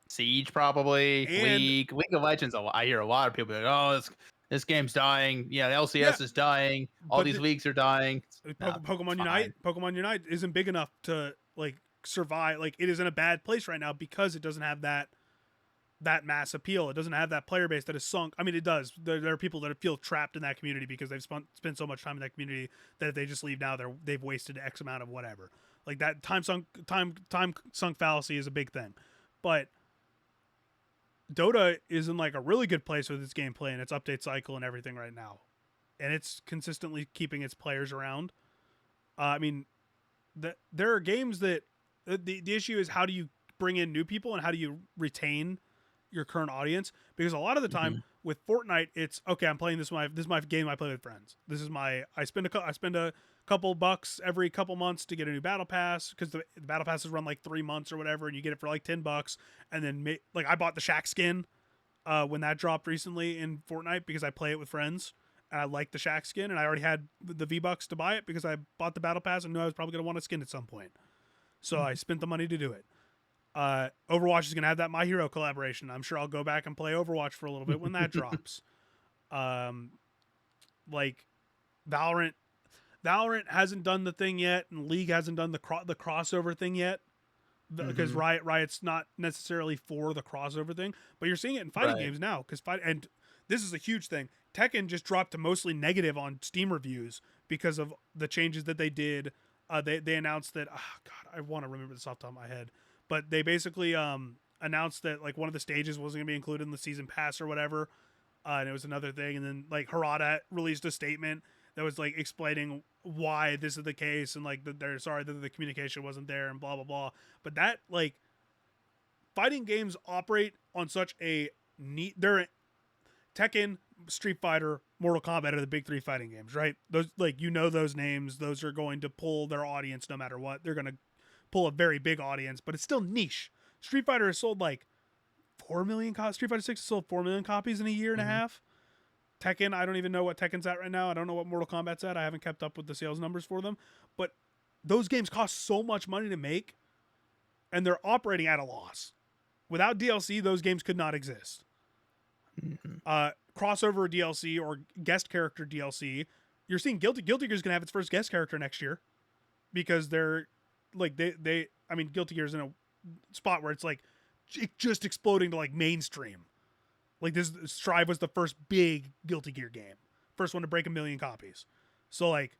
Siege, probably League of Legends. I hear a lot of people like, "Oh, this game's dying. Yeah, the LCS is dying. All these leagues are dying." Pokemon Unite isn't big enough to like survive. Like, it is in a bad place right now because it doesn't have that mass appeal. It doesn't have that player base that is sunk. I mean, it does. There are people that feel trapped in that community because they've spent so much time in that community that if they just leave now, they've wasted X amount of whatever. Like, that time sunk fallacy is a big thing. But Dota is in like a really good place with its gameplay and its update cycle and everything right now, and it's consistently keeping its players around. I mean, there are games that the issue is how do you bring in new people and how do you retain your current audience? Because a lot of the time with Fortnite, it's okay, I'm playing this is my game I play with friends. This is I spend a couple bucks every couple months to get a new battle pass, because the battle passes run like 3 months or whatever, and you get it for like $10. And then like I bought the Shaq skin when that dropped recently in Fortnite because I play it with friends and I like the Shaq skin, and I already had the V-Bucks to buy it because I bought the battle pass and knew I was probably going to want a skin at some point. So I spent the money to do it. Overwatch is going to have that My Hero collaboration. I'm sure I'll go back and play Overwatch for a little bit when that drops. Like Valorant hasn't done the thing yet, and League hasn't done the crossover thing yet, because Riot's not necessarily for the crossover thing. But you're seeing it in fighting games now, and this is a huge thing. Tekken just dropped to mostly negative on Steam reviews because of the changes that they did. They announced that, I want to remember this off the top of my head, but they basically announced that like one of the stages wasn't going to be included in the season pass or whatever, and it was another thing. And then like Harada released a statement that was like explaining why this is the case, and like they're sorry that the communication wasn't there and blah blah blah. But that, like, fighting games operate on such a neat. They're Tekken, Street Fighter, Mortal Kombat are the big three fighting games, right? Those, like, those names. Those are going to pull their audience no matter what. They're going to pull a very big audience, but it's still niche. Street Fighter has sold like 4 million copies. Street Fighter 6 has sold 4 million copies in a year and a half. Tekken, I don't even know what Tekken's at right now. I don't know what Mortal Kombat's at. I haven't kept up with the sales numbers for them. But those games cost so much money to make, and they're operating at a loss. Without DLC, those games could not exist. Crossover DLC or guest character DLC, you're seeing Guilty Gear's gonna have its first guest character next year, because they're like I mean, Guilty Gear's in a spot where it's like just exploding to like mainstream. Like, this Strive was the first big Guilty Gear game, first one to break 1 million copies. So like,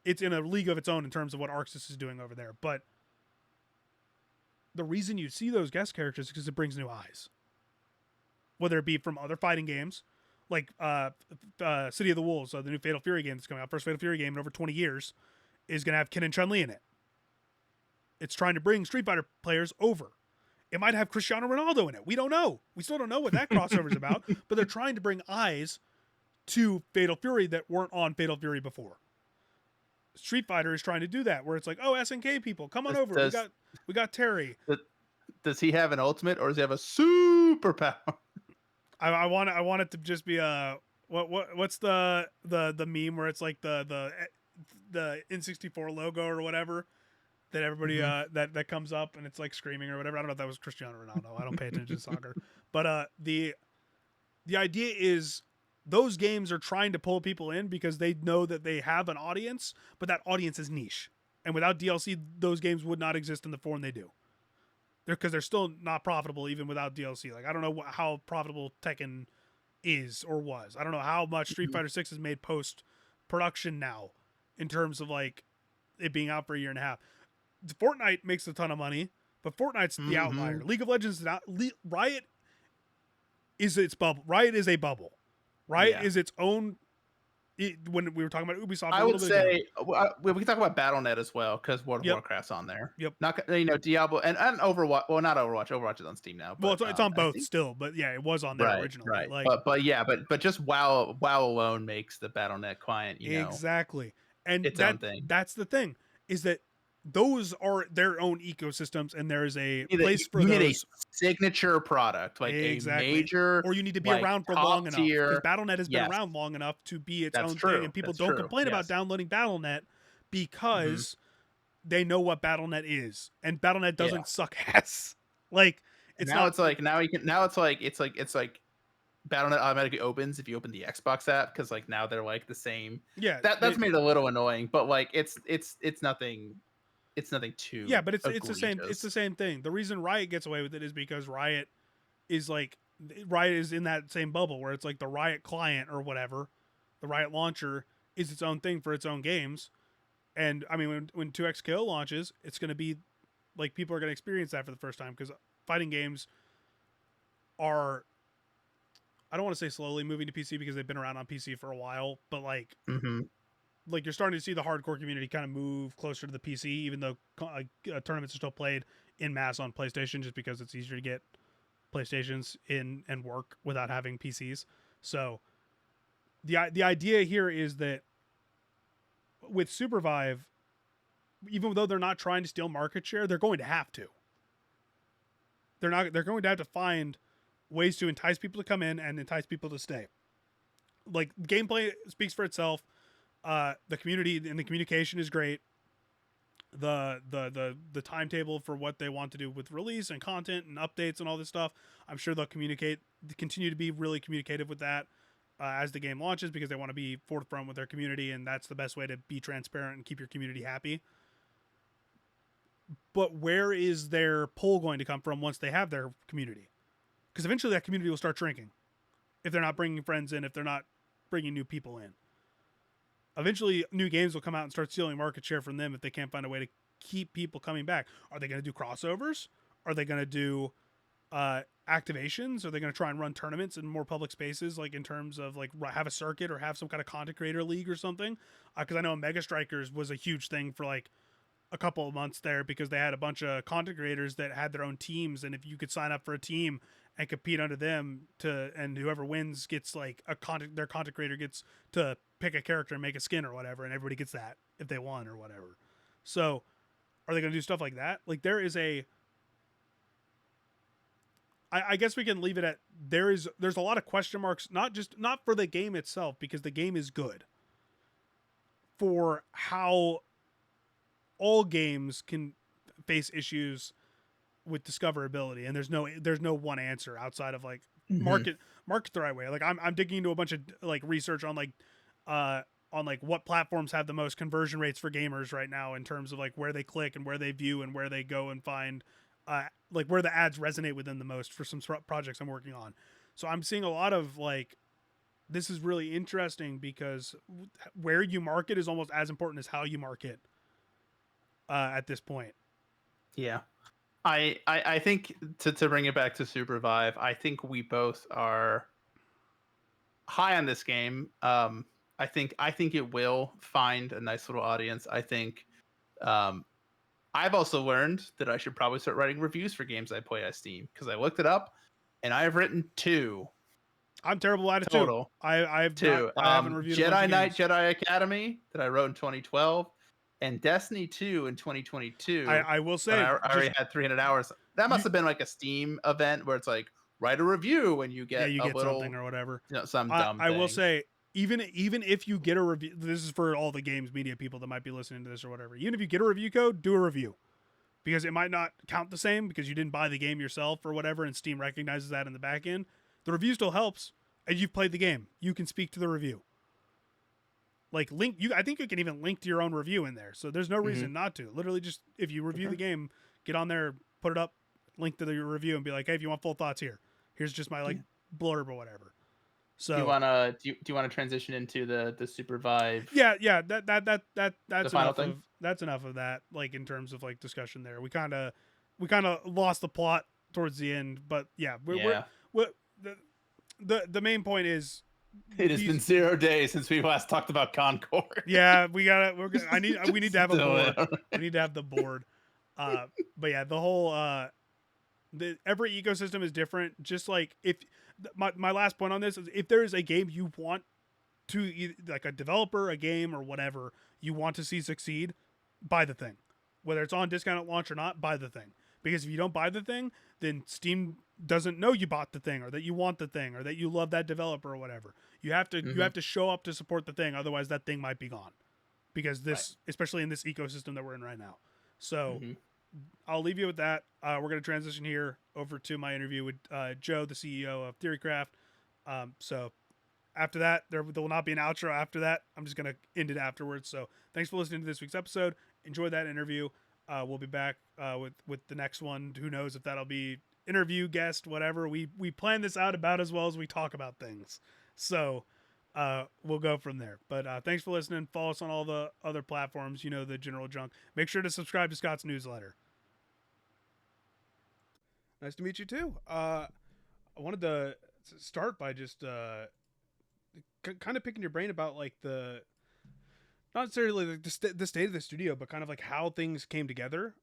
it's in a league of its own in terms of what Arxis is doing over there. But the reason you see those guest characters is because it brings new eyes, whether it be from other fighting games, like City of the Wolves, the new Fatal Fury game that's coming out, first Fatal Fury game in over 20 years, is going to have Ken and Chun-Li in it. It's trying to bring Street Fighter players over. It might have Cristiano Ronaldo in it. We don't know. We still don't know what that crossover is about, but they're trying to bring eyes to Fatal Fury that weren't on Fatal Fury before. Street Fighter is trying to do that, where it's like, oh, SNK people, come on over. We got Terry. Does he have an ultimate, or does he have a superpower? I want it to just be what's the meme where it's like the N64 logo or whatever, that everybody that comes up and it's like screaming or whatever. I don't know if that was Cristiano Ronaldo. I don't pay attention to soccer. But the idea is those games are trying to pull people in because they know that they have an audience, but that audience is niche. And without DLC, those games would not exist in the form they do. Because they're still not profitable even without DLC. Like, I don't know how profitable Tekken is or was. I don't know how much Street Fighter 6 is made post production now in terms of like it being out for a year and a half. Fortnite makes a ton of money, but Fortnite's the outlier. League of Legends is not. Riot is its bubble. Riot is a bubble. Riot is its own. When we were talking about Ubisoft, I would say we can talk about BattleNet as well because World of Warcraft's on there. Yep. Not Diablo and Overwatch. Well, not Overwatch. Overwatch is on Steam now. But, well, it's on both still, but yeah, it was on there originally. Right. Like, but just WoW alone makes the BattleNet client. Exactly, and its own thing. That's the thing is that those are their own ecosystems, and there is a place for those. You need a signature product, like a major, or you need to be around for long enough. Because BattleNet has been Yes. around long enough to be its own true. thing, and people That's don't true. complain about downloading BattleNet because they know what BattleNet is, and BattleNet doesn't suck ass. Like it's like BattleNet automatically opens if you open the Xbox app because like now they're like the same. Yeah, that's made it a little annoying, but like it's nothing. It's nothing too. Yeah, but it's the same. It's the same thing. The reason Riot gets away with it is because Riot is in that same bubble where it's like the Riot client or whatever, the Riot launcher is its own thing for its own games. And I mean, when 2X Kill launches, it's going to be like people are going to experience that for the first time because fighting games are, I don't want to say slowly moving to PC because they've been around on PC for a while, but like. Like you're starting to see the hardcore community kind of move closer to the PC, even though tournaments are still played in mass on PlayStation, just because it's easier to get PlayStations in and work without having PCs. So the idea here is that with Supervive, even though they're not trying to steal market share, they're going to have to. They're going to have to find ways to entice people to come in and entice people to stay. Like gameplay speaks for itself. The community and the communication is great. The timetable for what they want to do with release and content and updates and all this stuff, I'm sure they'll continue to be really communicative with that as the game launches because they want to be forefront with their community, and that's the best way to be transparent and keep your community happy. But where is their pull going to come from once they have their community? Because eventually that community will start shrinking if they're not bringing friends in, if they're not bringing new people in. Eventually, new games will come out and start stealing market share from them if they can't find a way to keep people coming back. Are they going to do crossovers? Are they going to do activations? Are they going to try and run tournaments in more public spaces, like in terms of like have a circuit or have some kind of content creator league or something? Because I know Mega Strikers was a huge thing for like a couple of months there because they had a bunch of content creators that had their own teams, and if you could sign up for a team and compete under them and whoever wins gets like their content creator gets to pick a character and make a skin or whatever, and everybody gets that if they won or whatever. So are they going to do stuff like that? Like there's I guess we can leave it at there's a lot of question marks, not for the game itself, because the game is good, for how all games can face issues with discoverability, and there's no one answer outside of like market the right way. Like I'm digging into a bunch of like research on what platforms have the most conversion rates for gamers right now in terms of like where they click and where they view and where they go and find like where the ads resonate with them the most for some projects I'm working on. So I'm seeing a lot of like, this is really interesting because where you market is almost as important as how you market at this point. Yeah. I think to bring it back to Supervive, I think we both are high on this game. I think it will find a nice little audience. I think I've also learned that I should probably start writing reviews for games I play on Steam, because I looked it up and I have written 2. I'm terrible at it total. Too. I have 2. I haven't reviewed Jedi Knight, Jedi Academy that I wrote in 2012. And Destiny 2 in 2022. I will say, I already had 300 hours. That must have been like a Steam event where it's like, write a review and you get a little something or whatever. Some dumb thing. I will say, even if you get a review, this is for all the games media people that might be listening to this or whatever. Even if you get a review code, do a review, because it might not count the same because you didn't buy the game yourself or whatever, and Steam recognizes that in the back end. The review still helps, and you've played the game. You can speak to the review. Like I think you can even link to your own review in there. So there's no reason not to. Literally, just if you review the game, get on there, put it up, link to your review, and be like, hey, if you want full thoughts here's just my like blurb or whatever. So do you wanna transition into the Supervive? yeah, that's final enough thing? of that. Like in terms of like discussion there, we kind of lost the plot towards the end, but yeah, we're the main point is It has been 0 days since we last talked about Concord. yeah, we need to have a Still board. there. We need to have the board. But yeah, the whole every ecosystem is different. Just like if my last point on this is if there is a game you want to like a developer, a game or whatever you want to see succeed, buy the thing. Whether it's on discount at launch or not, buy the thing. Because if you don't buy the thing, then Steam doesn't know you bought the thing or that you want the thing or that you love that developer or whatever. You have to show up to support the thing, otherwise that thing might be gone. Because this, especially in this ecosystem that we're in right now. So I'll leave you with that. We're going to transition here over to my interview with Joe, the CEO of Theorycraft. So after that, there will not be an outro after that. I'm just going to end it afterwards. So thanks for listening to this week's episode. Enjoy that interview. We'll be back with the next one. Who knows if that'll be interview, guest, whatever. We plan this out about as well as we talk about things. So we'll go from there. But thanks for listening. Follow us on all the other platforms. You know, the general junk. Make sure to subscribe to Scott's newsletter. Nice to meet you too. I wanted to start by just kind of picking your brain about like not necessarily like the state of the studio, but kind of like how things came together,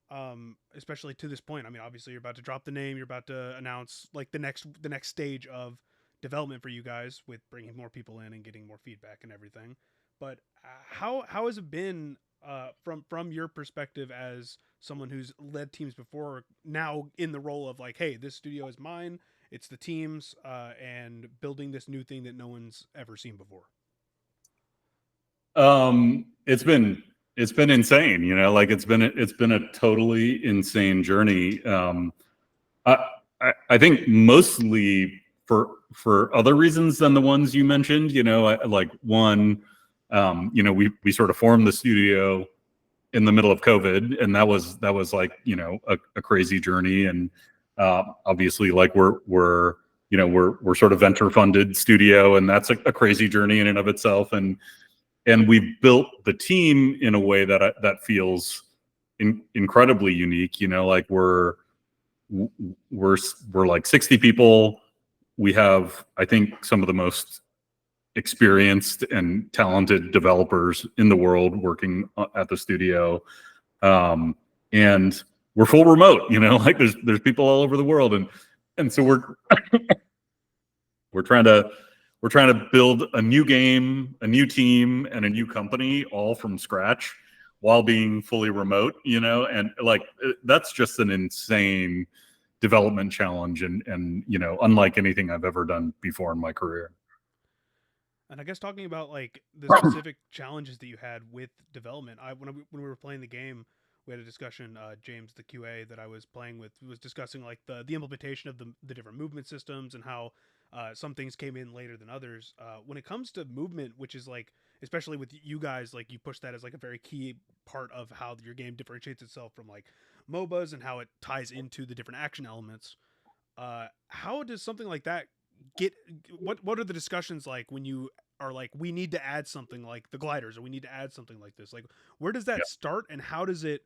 especially to this point. I mean, obviously you're about to drop the name, you're about to announce like the next stage of development for you guys with bringing more people in and getting more feedback and everything. But how has it been from your perspective as someone who's led teams before, now in the role of like, hey, this studio is mine, it's the team's, and building this new thing that no one's ever seen before? It's been insane, you know, like it's been a totally insane journey. I think mostly for other reasons than the ones you mentioned, you know, like one, you know, we sort of formed the studio in the middle of COVID, and that was like, you know, a crazy journey. And obviously like we're sort of venture funded studio, and that's a crazy journey in and of itself. And we've built the team in a way that feels incredibly unique. You know, like we're like 60 people. We have, I think, some of the most experienced and talented developers in the world working at the studio, and we're full remote. You know, like there's people all over the world, and so we're trying to build a new game, a new team, and a new company all from scratch while being fully remote, you know, and like that's just an insane development challenge and you know, unlike anything I've ever done before in my career. And I guess talking about like the specific challenges that you had with development, when we were playing the game, we had a discussion. James, the QA that I was playing with, was discussing like the implementation of the different movement systems and how some things came in later than others. When it comes to movement, which is like, especially with you guys, like you push that as like a very key part of how your game differentiates itself from like MOBAs and how it ties into the different action elements. How does something like that what are the discussions like when you are like, we need to add something like the gliders, or we need to add something like this? Like, where does that start, and how does it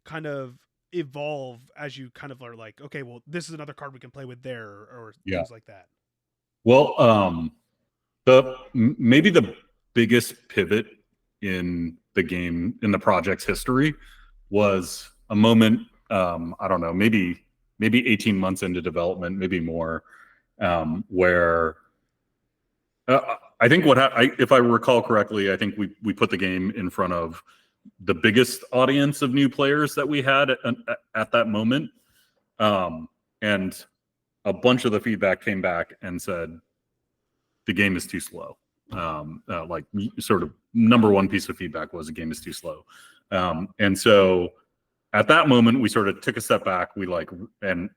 kind of evolve as you kind of are like, okay, well, this is another card we can play with there, or things like that? Well, maybe the biggest pivot in the game, in the project's history, was a moment, I don't know, maybe 18 months into development, maybe more, where I think if I recall correctly, I think we put the game in front of the biggest audience of new players that we had at that moment, and a bunch of the feedback came back and said the game is too slow. Like sort of number one piece of feedback was the game is too slow, and so at that moment we sort of took a step back. We and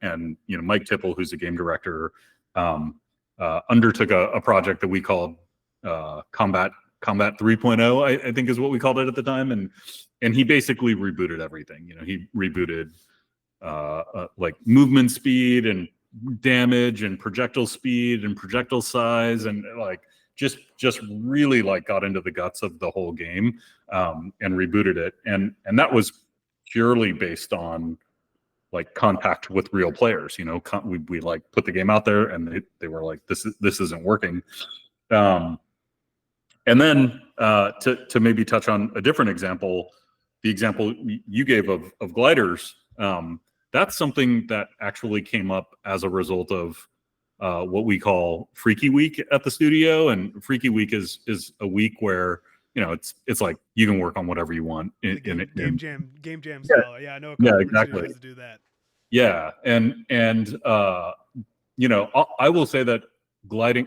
you know, Mike Tipple, who's a game director, undertook a project that we called Combat 3.0, I think is what we called it at the time, and he basically rebooted everything. You know, he rebooted like movement speed and damage and projectile speed and projectile size, and like just really like got into the guts of the whole game, and rebooted it, and that was purely based on like contact with real players. You know, we like put the game out there, and they were like, this isn't working. And then to maybe touch on a different example, the example you gave of gliders, that's something that actually came up as a result of what we call Freaky Week at the studio. And Freaky Week is a week where, you know, it's like you can work on whatever you want game jam yeah, style. Yeah, I know a couple different exactly. studios that do that. Yeah, and you know, I will say that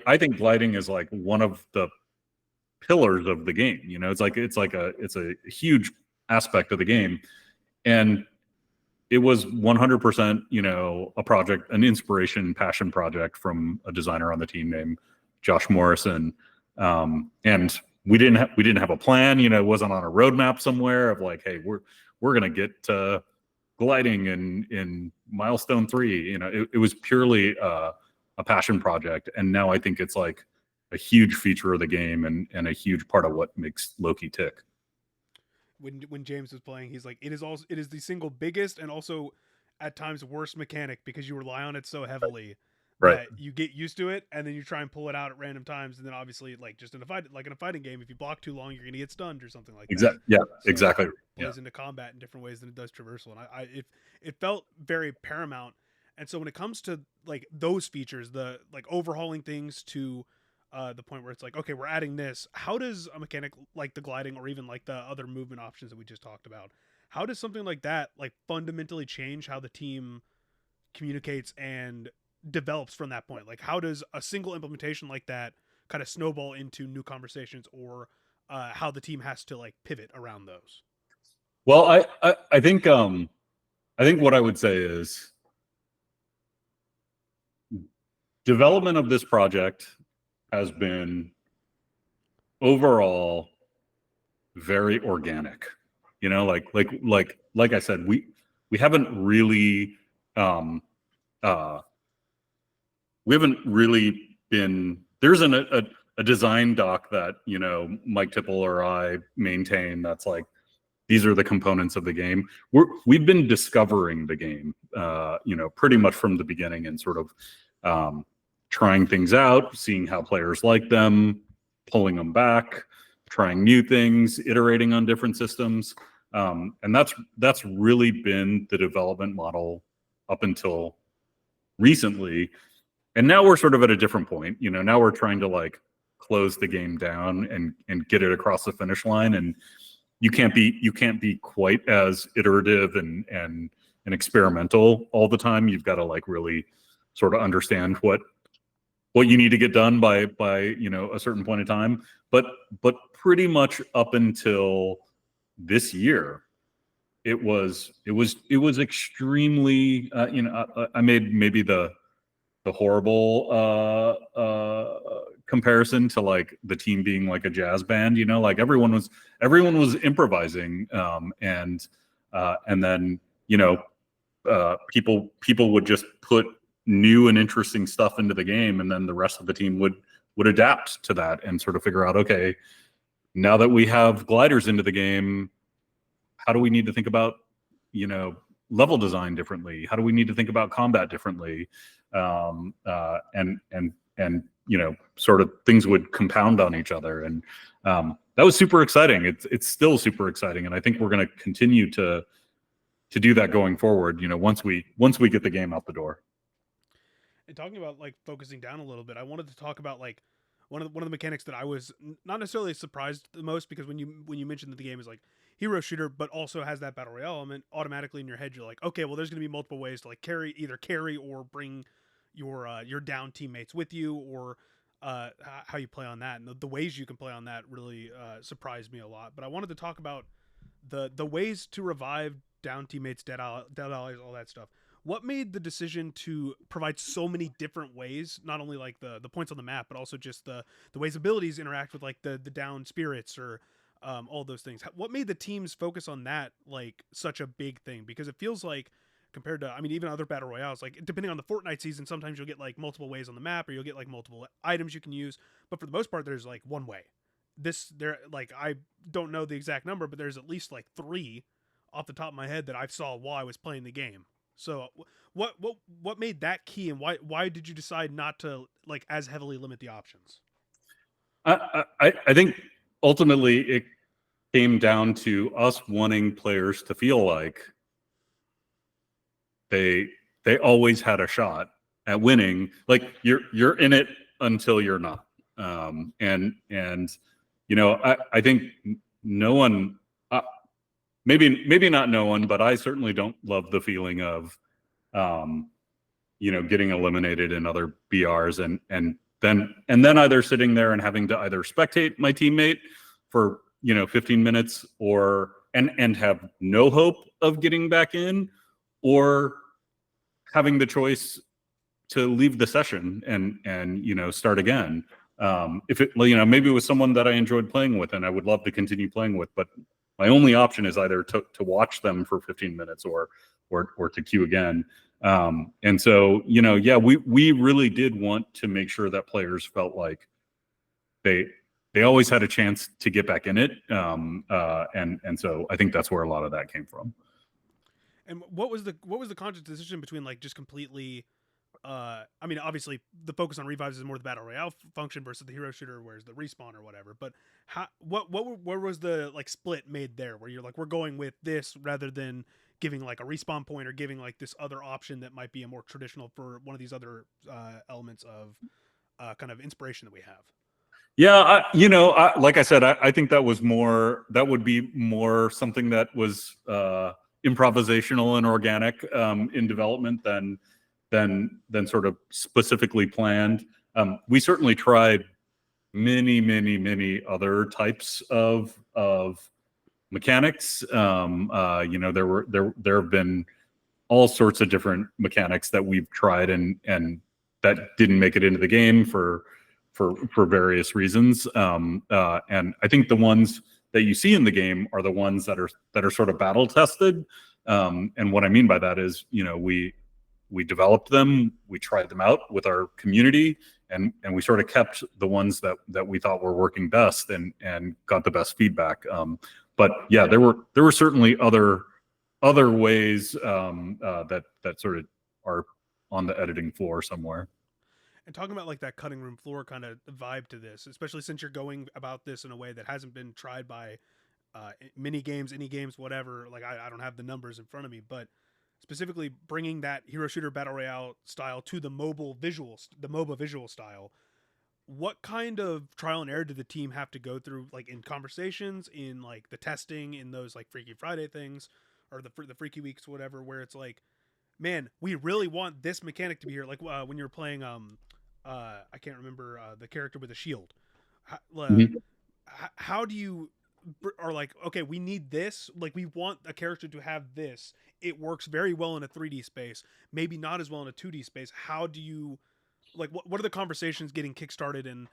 I think gliding is like one of the pillars of the game. You know, it's a huge aspect of the game, and it was 100%, you know, a project, an inspiration, passion project from a designer on the team named Josh Morrison. And we didn't have a plan, you know, it wasn't on a roadmap somewhere of like, hey, we're gonna get to gliding in milestone 3. You know, it was purely a passion project, and now I think it's like a huge feature of the game and a huge part of what makes Loki tick. When James was playing, he's like, it is the single biggest and also at times worst mechanic, because you rely on it so heavily that you get used to it, and then you try and pull it out at random times, and then obviously, like just in a fighting game, if you block too long, you're gonna get stunned or something like that. Yeah, so exactly. It plays into combat in different ways than it does traversal, and it felt very paramount. And so when it comes to like those features, the like overhauling things to the point where it's like, okay, we're adding this. How does a mechanic like the gliding, or even like the other movement options that we just talked about, how does something like that like fundamentally change how the team communicates and develops from that point? Like, how does a single implementation like that kind of snowball into new conversations, or how the team has to like pivot around those? Well, I think what I would say is development of this project has been overall very organic. You know, like I said, we haven't really been, there isn't a design doc that, you know, Mike Tipple or I maintain that's like, these are the components of the game. We've been discovering the game, you know, pretty much from the beginning, and sort of trying things out, seeing how players like them, pulling them back, trying new things, iterating on different systems. And that's really been the development model up until recently. And now we're sort of at a different point. You know, now we're trying to like close the game down and get it across the finish line. And you can't be quite as iterative and experimental all the time. You've got to like really sort of understand what you need to get done by you know a certain point in time. But pretty much up until this year, it was extremely you know, I made maybe the horrible comparison to like the team being like a jazz band. You know, like everyone was improvising, and then, you know, people would just put new and interesting stuff into the game, and then the rest of the team would adapt to that and sort of figure out, okay, now that we have gliders into the game, how do we need to think about, you know, level design differently? How do we need to think about combat differently? And you know, sort of things would compound on each other, and that was super exciting. It's still super exciting, and I think we're going to continue to do that going forward. You know, once we get the game out the door. And talking about like focusing down a little bit, I wanted to talk about like one of the mechanics that I was not necessarily surprised the most, because when you mentioned that the game is like hero shooter but also has that battle royale element, automatically in your head you're like, okay, well there's going to be multiple ways to like carry or bring your down teammates with you, or how you play on that, and the ways you can play on that really surprised me a lot. But I wanted to talk about the ways to revive down teammates, dead allies, all that stuff. What made the decision to provide so many different ways, not only like the points on the map, but also just the ways abilities interact with like the down spirits, or all those things? What made the teams focus on that like such a big thing? Because it feels like compared to, I mean, even other battle royales, like depending on the Fortnite season, sometimes you'll get like multiple ways on the map, or you'll get like multiple items you can use. But for the most part, there's like one way. I don't know the exact number, but there's at least like 3 off the top of my head that I saw while I was playing the game. So what made that key, and why did you decide not to like as heavily limit the options? I think ultimately it came down to us wanting players to feel like they always had a shot at winning. Like you're in it until you're not. And you know, I think no one, maybe not no one, but I certainly don't love the feeling of, you know, getting eliminated in other BRs and then either sitting there and having to either spectate my teammate for, you know, 15 minutes or and have no hope of getting back in, or having the choice to leave the session and you know, start again. If it, you know, maybe it was someone that I enjoyed playing with and I would love to continue playing with, but my only option is either to watch them for 15 minutes or to queue again. And so, you know, yeah, we really did want to make sure that players felt like they always had a chance to get back in it. And so I think that's where a lot of that came from. And what was the conscious decision between like just completely, I mean, obviously the focus on revives is more the battle royale function versus the hero shooter, whereas the respawn or whatever. But where was the like split made there, where you're like, we're going with this rather than giving like a respawn point or giving like this other option that might be a more traditional for one of these other elements of kind of inspiration that we have? Yeah, you know, like I said, I think that would be more something that was improvisational and organic in development than sort of specifically planned. We certainly tried many other types of mechanics. You know, there have been all sorts of different mechanics that we've tried and that didn't make it into the game for various reasons. And I think the ones that you see in the game are the ones that are sort of battle tested. And what I mean by that is, you know, we developed them, we tried them out with our community, and we sort of kept the ones that we thought were working best and got the best feedback. But yeah, there were certainly other ways that sort of are on the editing floor somewhere. And talking about like that cutting room floor kind of vibe to this, especially since you're going about this in a way that hasn't been tried by mini games, any games, whatever. Like I don't have the numbers in front of me, but specifically bringing that hero shooter battle royale style to the MOBA visual style. What kind of trial and error did the team have to go through, like in conversations, in like the testing, in those like Freaky Friday things, or the Freaky Weeks, whatever, where it's like, man, we really want this mechanic to be here. Like when you're playing, I can't remember the character with the shield. How do you are like, okay, we need this. Like we want a character to have this. It works very well in a 3D space, maybe not as well in a 2D space. How do you, like, what are the conversations getting kickstarted in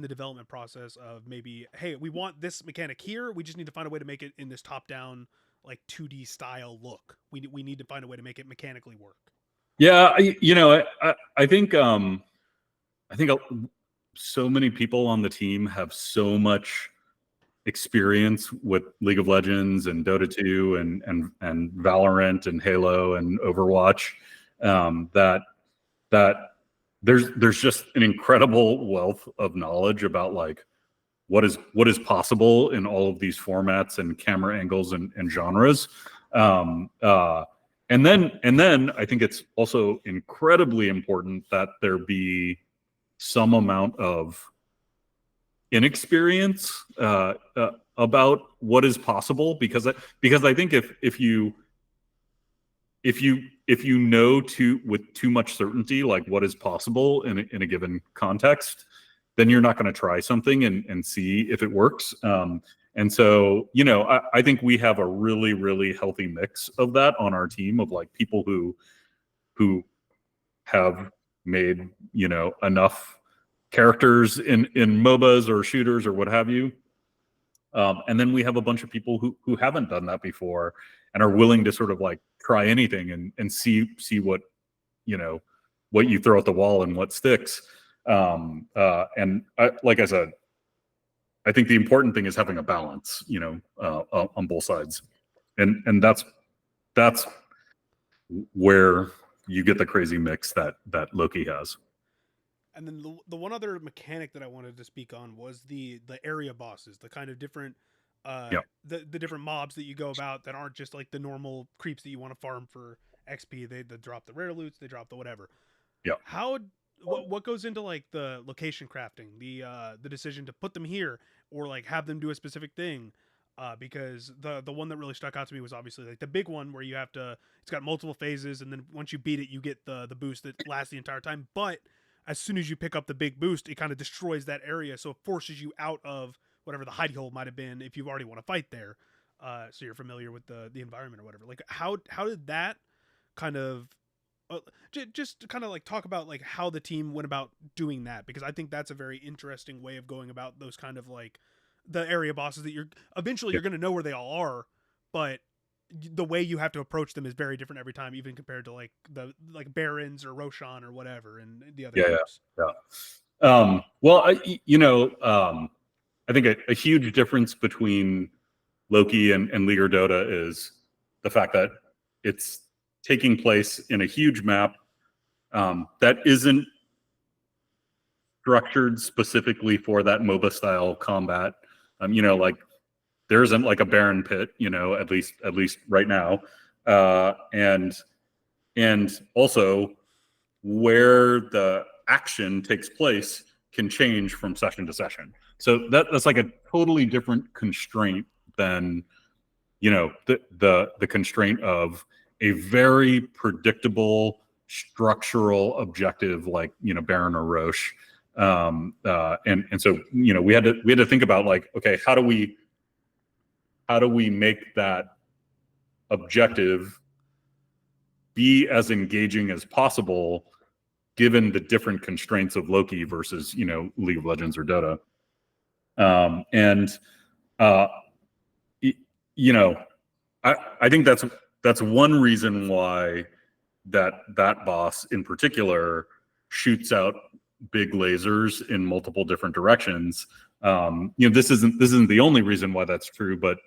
the development process of maybe, hey, we want this mechanic here. We just need to find a way to make it in this top down, like 2D style look. We need to find a way to make it mechanically work. Yeah. You know, I think so many people on the team have so much experience with League of Legends and Dota 2 and Valorant and Halo and Overwatch, that there's just an incredible wealth of knowledge about like what is possible in all of these formats and camera angles and genres. And then I think it's also incredibly important that there be some amount of inexperience about what is possible, because I think if you know with too much certainty like what is possible in a given context, then you're not going to try something and see if it works. And so, you know, I think we have a really healthy mix of that on our team, of like people who have made, you know, enough characters in MOBAs or shooters or what have you, And then we have a bunch of people who haven't done that before and are willing to sort of like try anything and see what, what you throw at the wall and what sticks. Like I said, I think the important thing is having a balance, on both sides. And that's where you get the crazy mix that Loki has. And then the one other mechanic that I wanted to speak on was the area bosses, the kind of different the different mobs that you go about that aren't just like the normal creeps that you want to farm for XP. They drop the rare loots, they drop the whatever. Yeah. What goes into like the location crafting, the decision to put them here or like have them do a specific thing? Because the one that really stuck out to me was obviously like the big one where you have to, it's got multiple phases, and then once you beat it, you get the boost that lasts the entire time. But as soon as you pick up the big boost, it kind of destroys that area, so it forces you out of whatever the hidey hole might have been if you already want to fight there. So you're familiar with the environment or whatever. Like how did that kind of just kind of like talk about like how the team went about doing that, because I think that's a very interesting way of going about those kind of like the area bosses that you're eventually you're going to know where they all are, but the way you have to approach them is very different every time, even compared to like the Barons or Roshan or whatever and the other groups. Well, I think a huge difference between Loki and League or Dota is the fact that it's taking place in a huge map that isn't structured specifically for that MOBA style combat. Like there isn't like a Baron pit, at least right now, and also where the action takes place can change from session to session. So that's like a totally different constraint than the constraint of a very predictable structural objective like Baron or Roche. And so we had to think about like, okay, how do we make that objective be as engaging as possible given the different constraints of Loki versus League of Legends or Dota. I think that's one reason why that boss in particular shoots out big lasers in multiple different directions. This isn't the only reason why that's true, but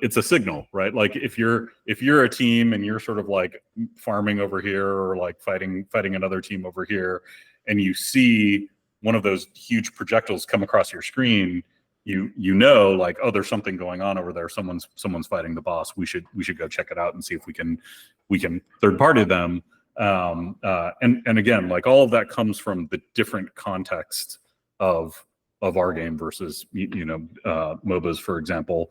it's a signal, right? Like if you're a team and you're sort of like farming over here or like fighting another team over here, and you see one of those huge projectiles come across your screen, like, oh, there's something going on over there. Someone's fighting the boss. We should go check it out and see if we can third party them. And again, like all of that comes from the different context of our game versus MOBAs, for example.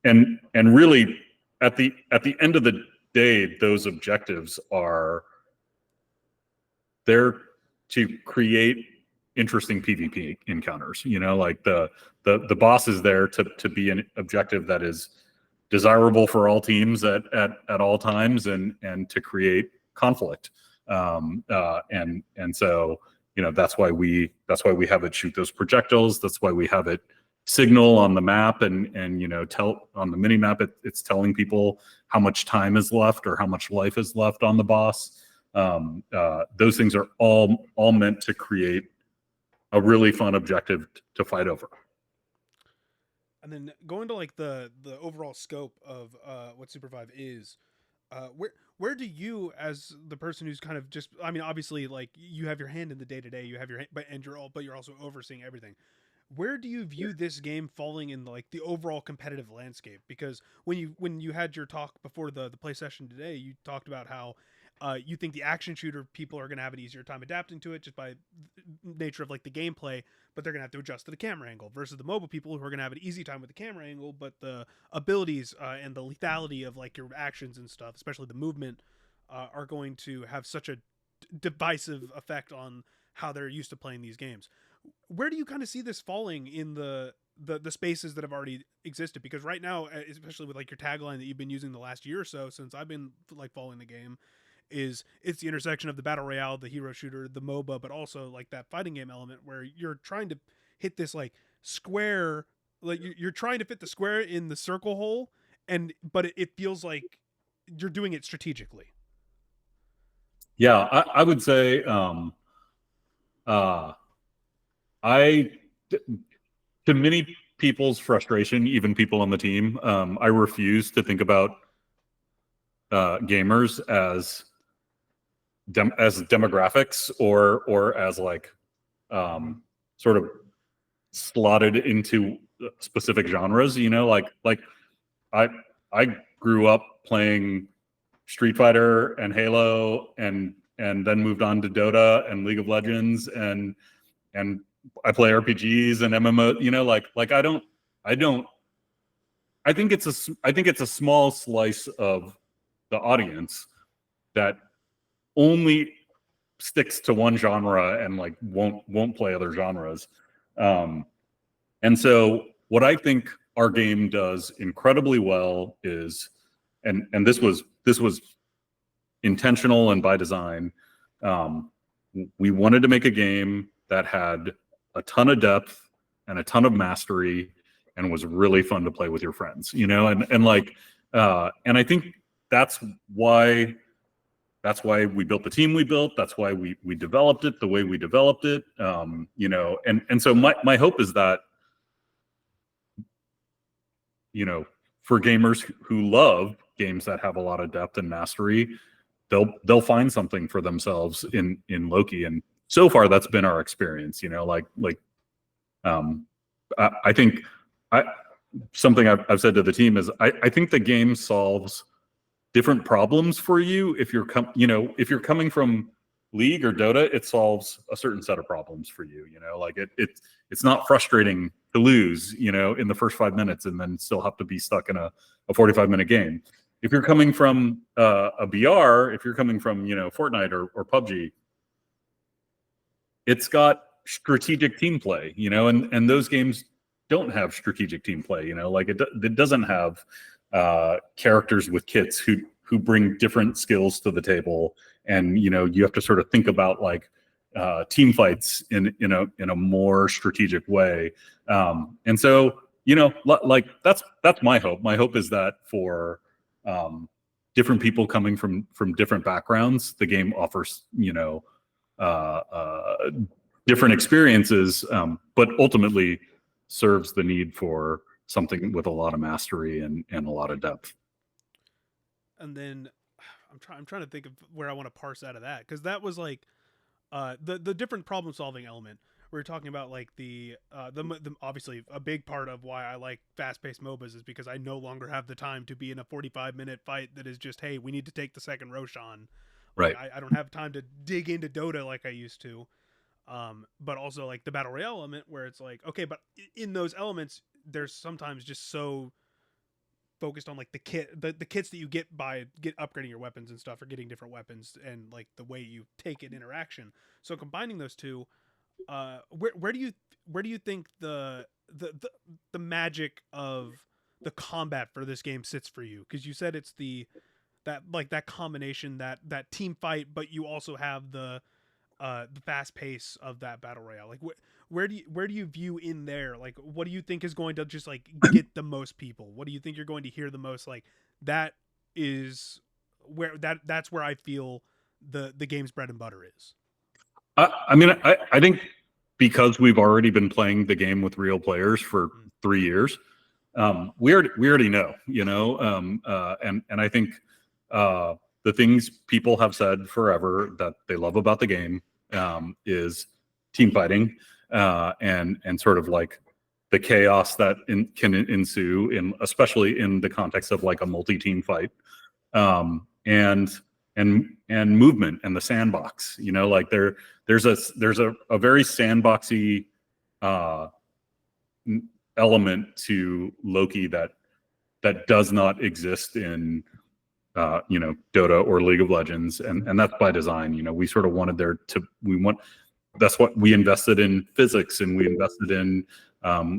And really at the end of the day, those objectives are there to create interesting PvP encounters. Like the boss is there to be an objective that is desirable for all teams at all times and to create conflict. And so that's why we have it shoot those projectiles. That's why we have it signal on the map and tell on the mini map it's telling people how much time is left or how much life is left on the boss. Those things are all meant to create a really fun objective to fight over. And then going to like the overall scope of what Supervive is, where do you, as the person who's kind of just, I mean, obviously like you have your hand in the day to day, you have your hand, but you're also overseeing everything. Where do you view this game falling in like the overall competitive landscape? Because when you had your talk before the play session today, you talked about how you think the action shooter people are going to have an easier time adapting to it just by nature of like the gameplay, but they're going to have to adjust to the camera angle, versus the MOBA people who are going to have an easy time with the camera angle, but the abilities and the lethality of like your actions and stuff, especially the movement, are going to have such a divisive effect on how they're used to playing these games. Where do you kind of see this falling in the spaces that have already existed? Because right now, especially with like your tagline that you've been using the last year or so since I've been like following the game, it's the intersection of the battle royale, the hero shooter, the MOBA, but also like that fighting game element where you're trying to hit this like square like you're trying to fit the square in the circle hole, but it feels like you're doing it strategically. Yeah, I would say to many people's frustration, even people on the team, I refuse to think about gamers as demographics or as like sort of slotted into specific genres. You know, like I grew up playing Street Fighter and Halo and then moved on to Dota and League of Legends and I play RPGs and MMO. You know, like I think it's a small slice of the audience that only sticks to one genre and like won't play other genres. And so what I think our game does incredibly well is, and this was intentional and by design. We wanted to make a game that had a ton of depth and a ton of mastery and was really fun to play with your friends, you know, and I think that's why we built the team we built. That's why we developed it the way we developed it. You know, and so my hope is that, you know, for gamers who love games that have a lot of depth and mastery, they'll find something for themselves in Loki. And so far that's been our experience, you know, I think something I've said to the team is I think the game solves different problems for you. If you're coming from League or Dota, it solves a certain set of problems for you. You know, like it's not frustrating to lose, you know, in the first 5 minutes and then still have to be stuck in a 45-minute game. If you're coming from a BR, if you're coming from, you know, Fortnite or PUBG, it's got strategic team play, you know, and those games don't have strategic team play, you know, like it doesn't have characters with kits who bring different skills to the table, and you know you have to sort of think about like team fights in a more strategic way, and so you know like that's my hope. My hope is that for different people coming from different backgrounds, the game offers, you know, different experiences, but ultimately serves the need for something with a lot of mastery and a lot of depth. And then I'm trying to think of where I want to parse out of that, because that was like the different problem solving element. We were talking about like the obviously a big part of why I like fast paced MOBAs is because I no longer have the time to be in a 45-minute fight that is just, hey, we need to take the second Roshan. Right. I don't have time to dig into Dota like I used to. But also like the battle royale element where it's like, okay, but in those elements, there's sometimes just so focused on like the kits that you get upgrading your weapons and stuff, or getting different weapons, and like the way you take an interaction. So combining those two, where do you think the magic of the combat for this game sits for you? Because you said it's that combination, that team fight, but you also have the fast pace of that battle royale. Like where do you view in there? Like what do you think is going to just like get the most people? What do you think you're going to hear the most? Like that is where that's where I feel the game's bread and butter is. I mean, I think because we've already been playing the game with real players for 3 years, we already know, you know, and I think the things people have said forever that they love about the game is team fighting, and sort of like the chaos that can ensue especially in the context of like a multi-team fight, and movement and the sandbox. You know, like there's a very sandboxy element to Loki that does not exist in you know, Dota or League of Legends, and that's by design. You know, we sort of wanted that's what we invested in physics, and we invested in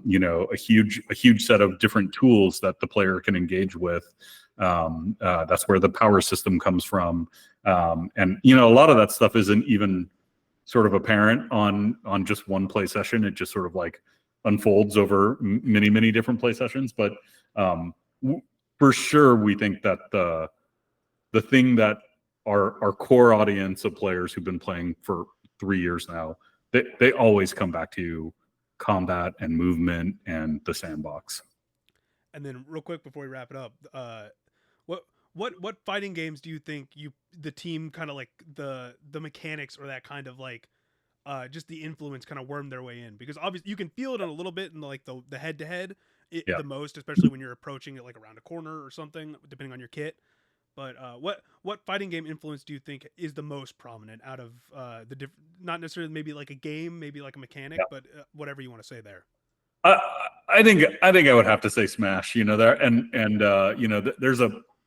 you know, a huge set of different tools that the player can engage with. That's where the power system comes from, and you know, a lot of that stuff isn't even sort of apparent on just one play session. It just sort of like unfolds over many different play sessions. But for sure, we think that the thing that our core audience of players who've been playing for 3 years now, they always come back to combat and movement and the sandbox. And then real quick before we wrap it up, what fighting games do you think the team kind of like the mechanics or that kind of like just the influence kind of wormed their way in? Because obviously you can feel it a little bit in like the head to head the most, especially when you're approaching it like around a corner or something, depending on your kit. But what fighting game influence do you think is the most prominent out of not necessarily maybe like a game, maybe like a mechanic, but whatever you want to say there? I think I would have to say Smash. You know, there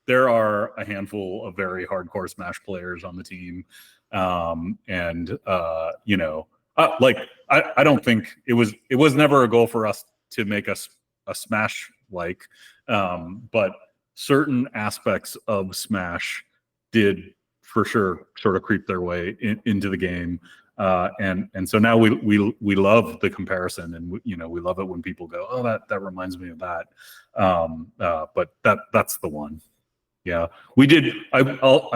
there are a handful of very hardcore Smash players on the team, like I don't think it was never a goal for us to make us a Smash like, but certain aspects of Smash did for sure sort of creep their way into the game. And so now we love the comparison, and we love it when people go, oh, that reminds me of that. But that's the one. Yeah, we did. I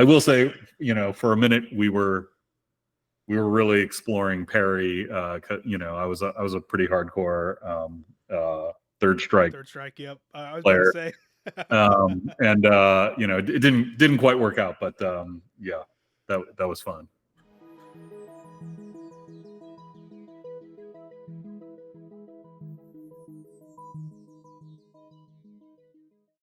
will say, for a minute we were really exploring parry. I was a pretty hardcore third strike. Third strike. Yep. I was player. about to say. It didn't quite work out, but yeah, that was fun.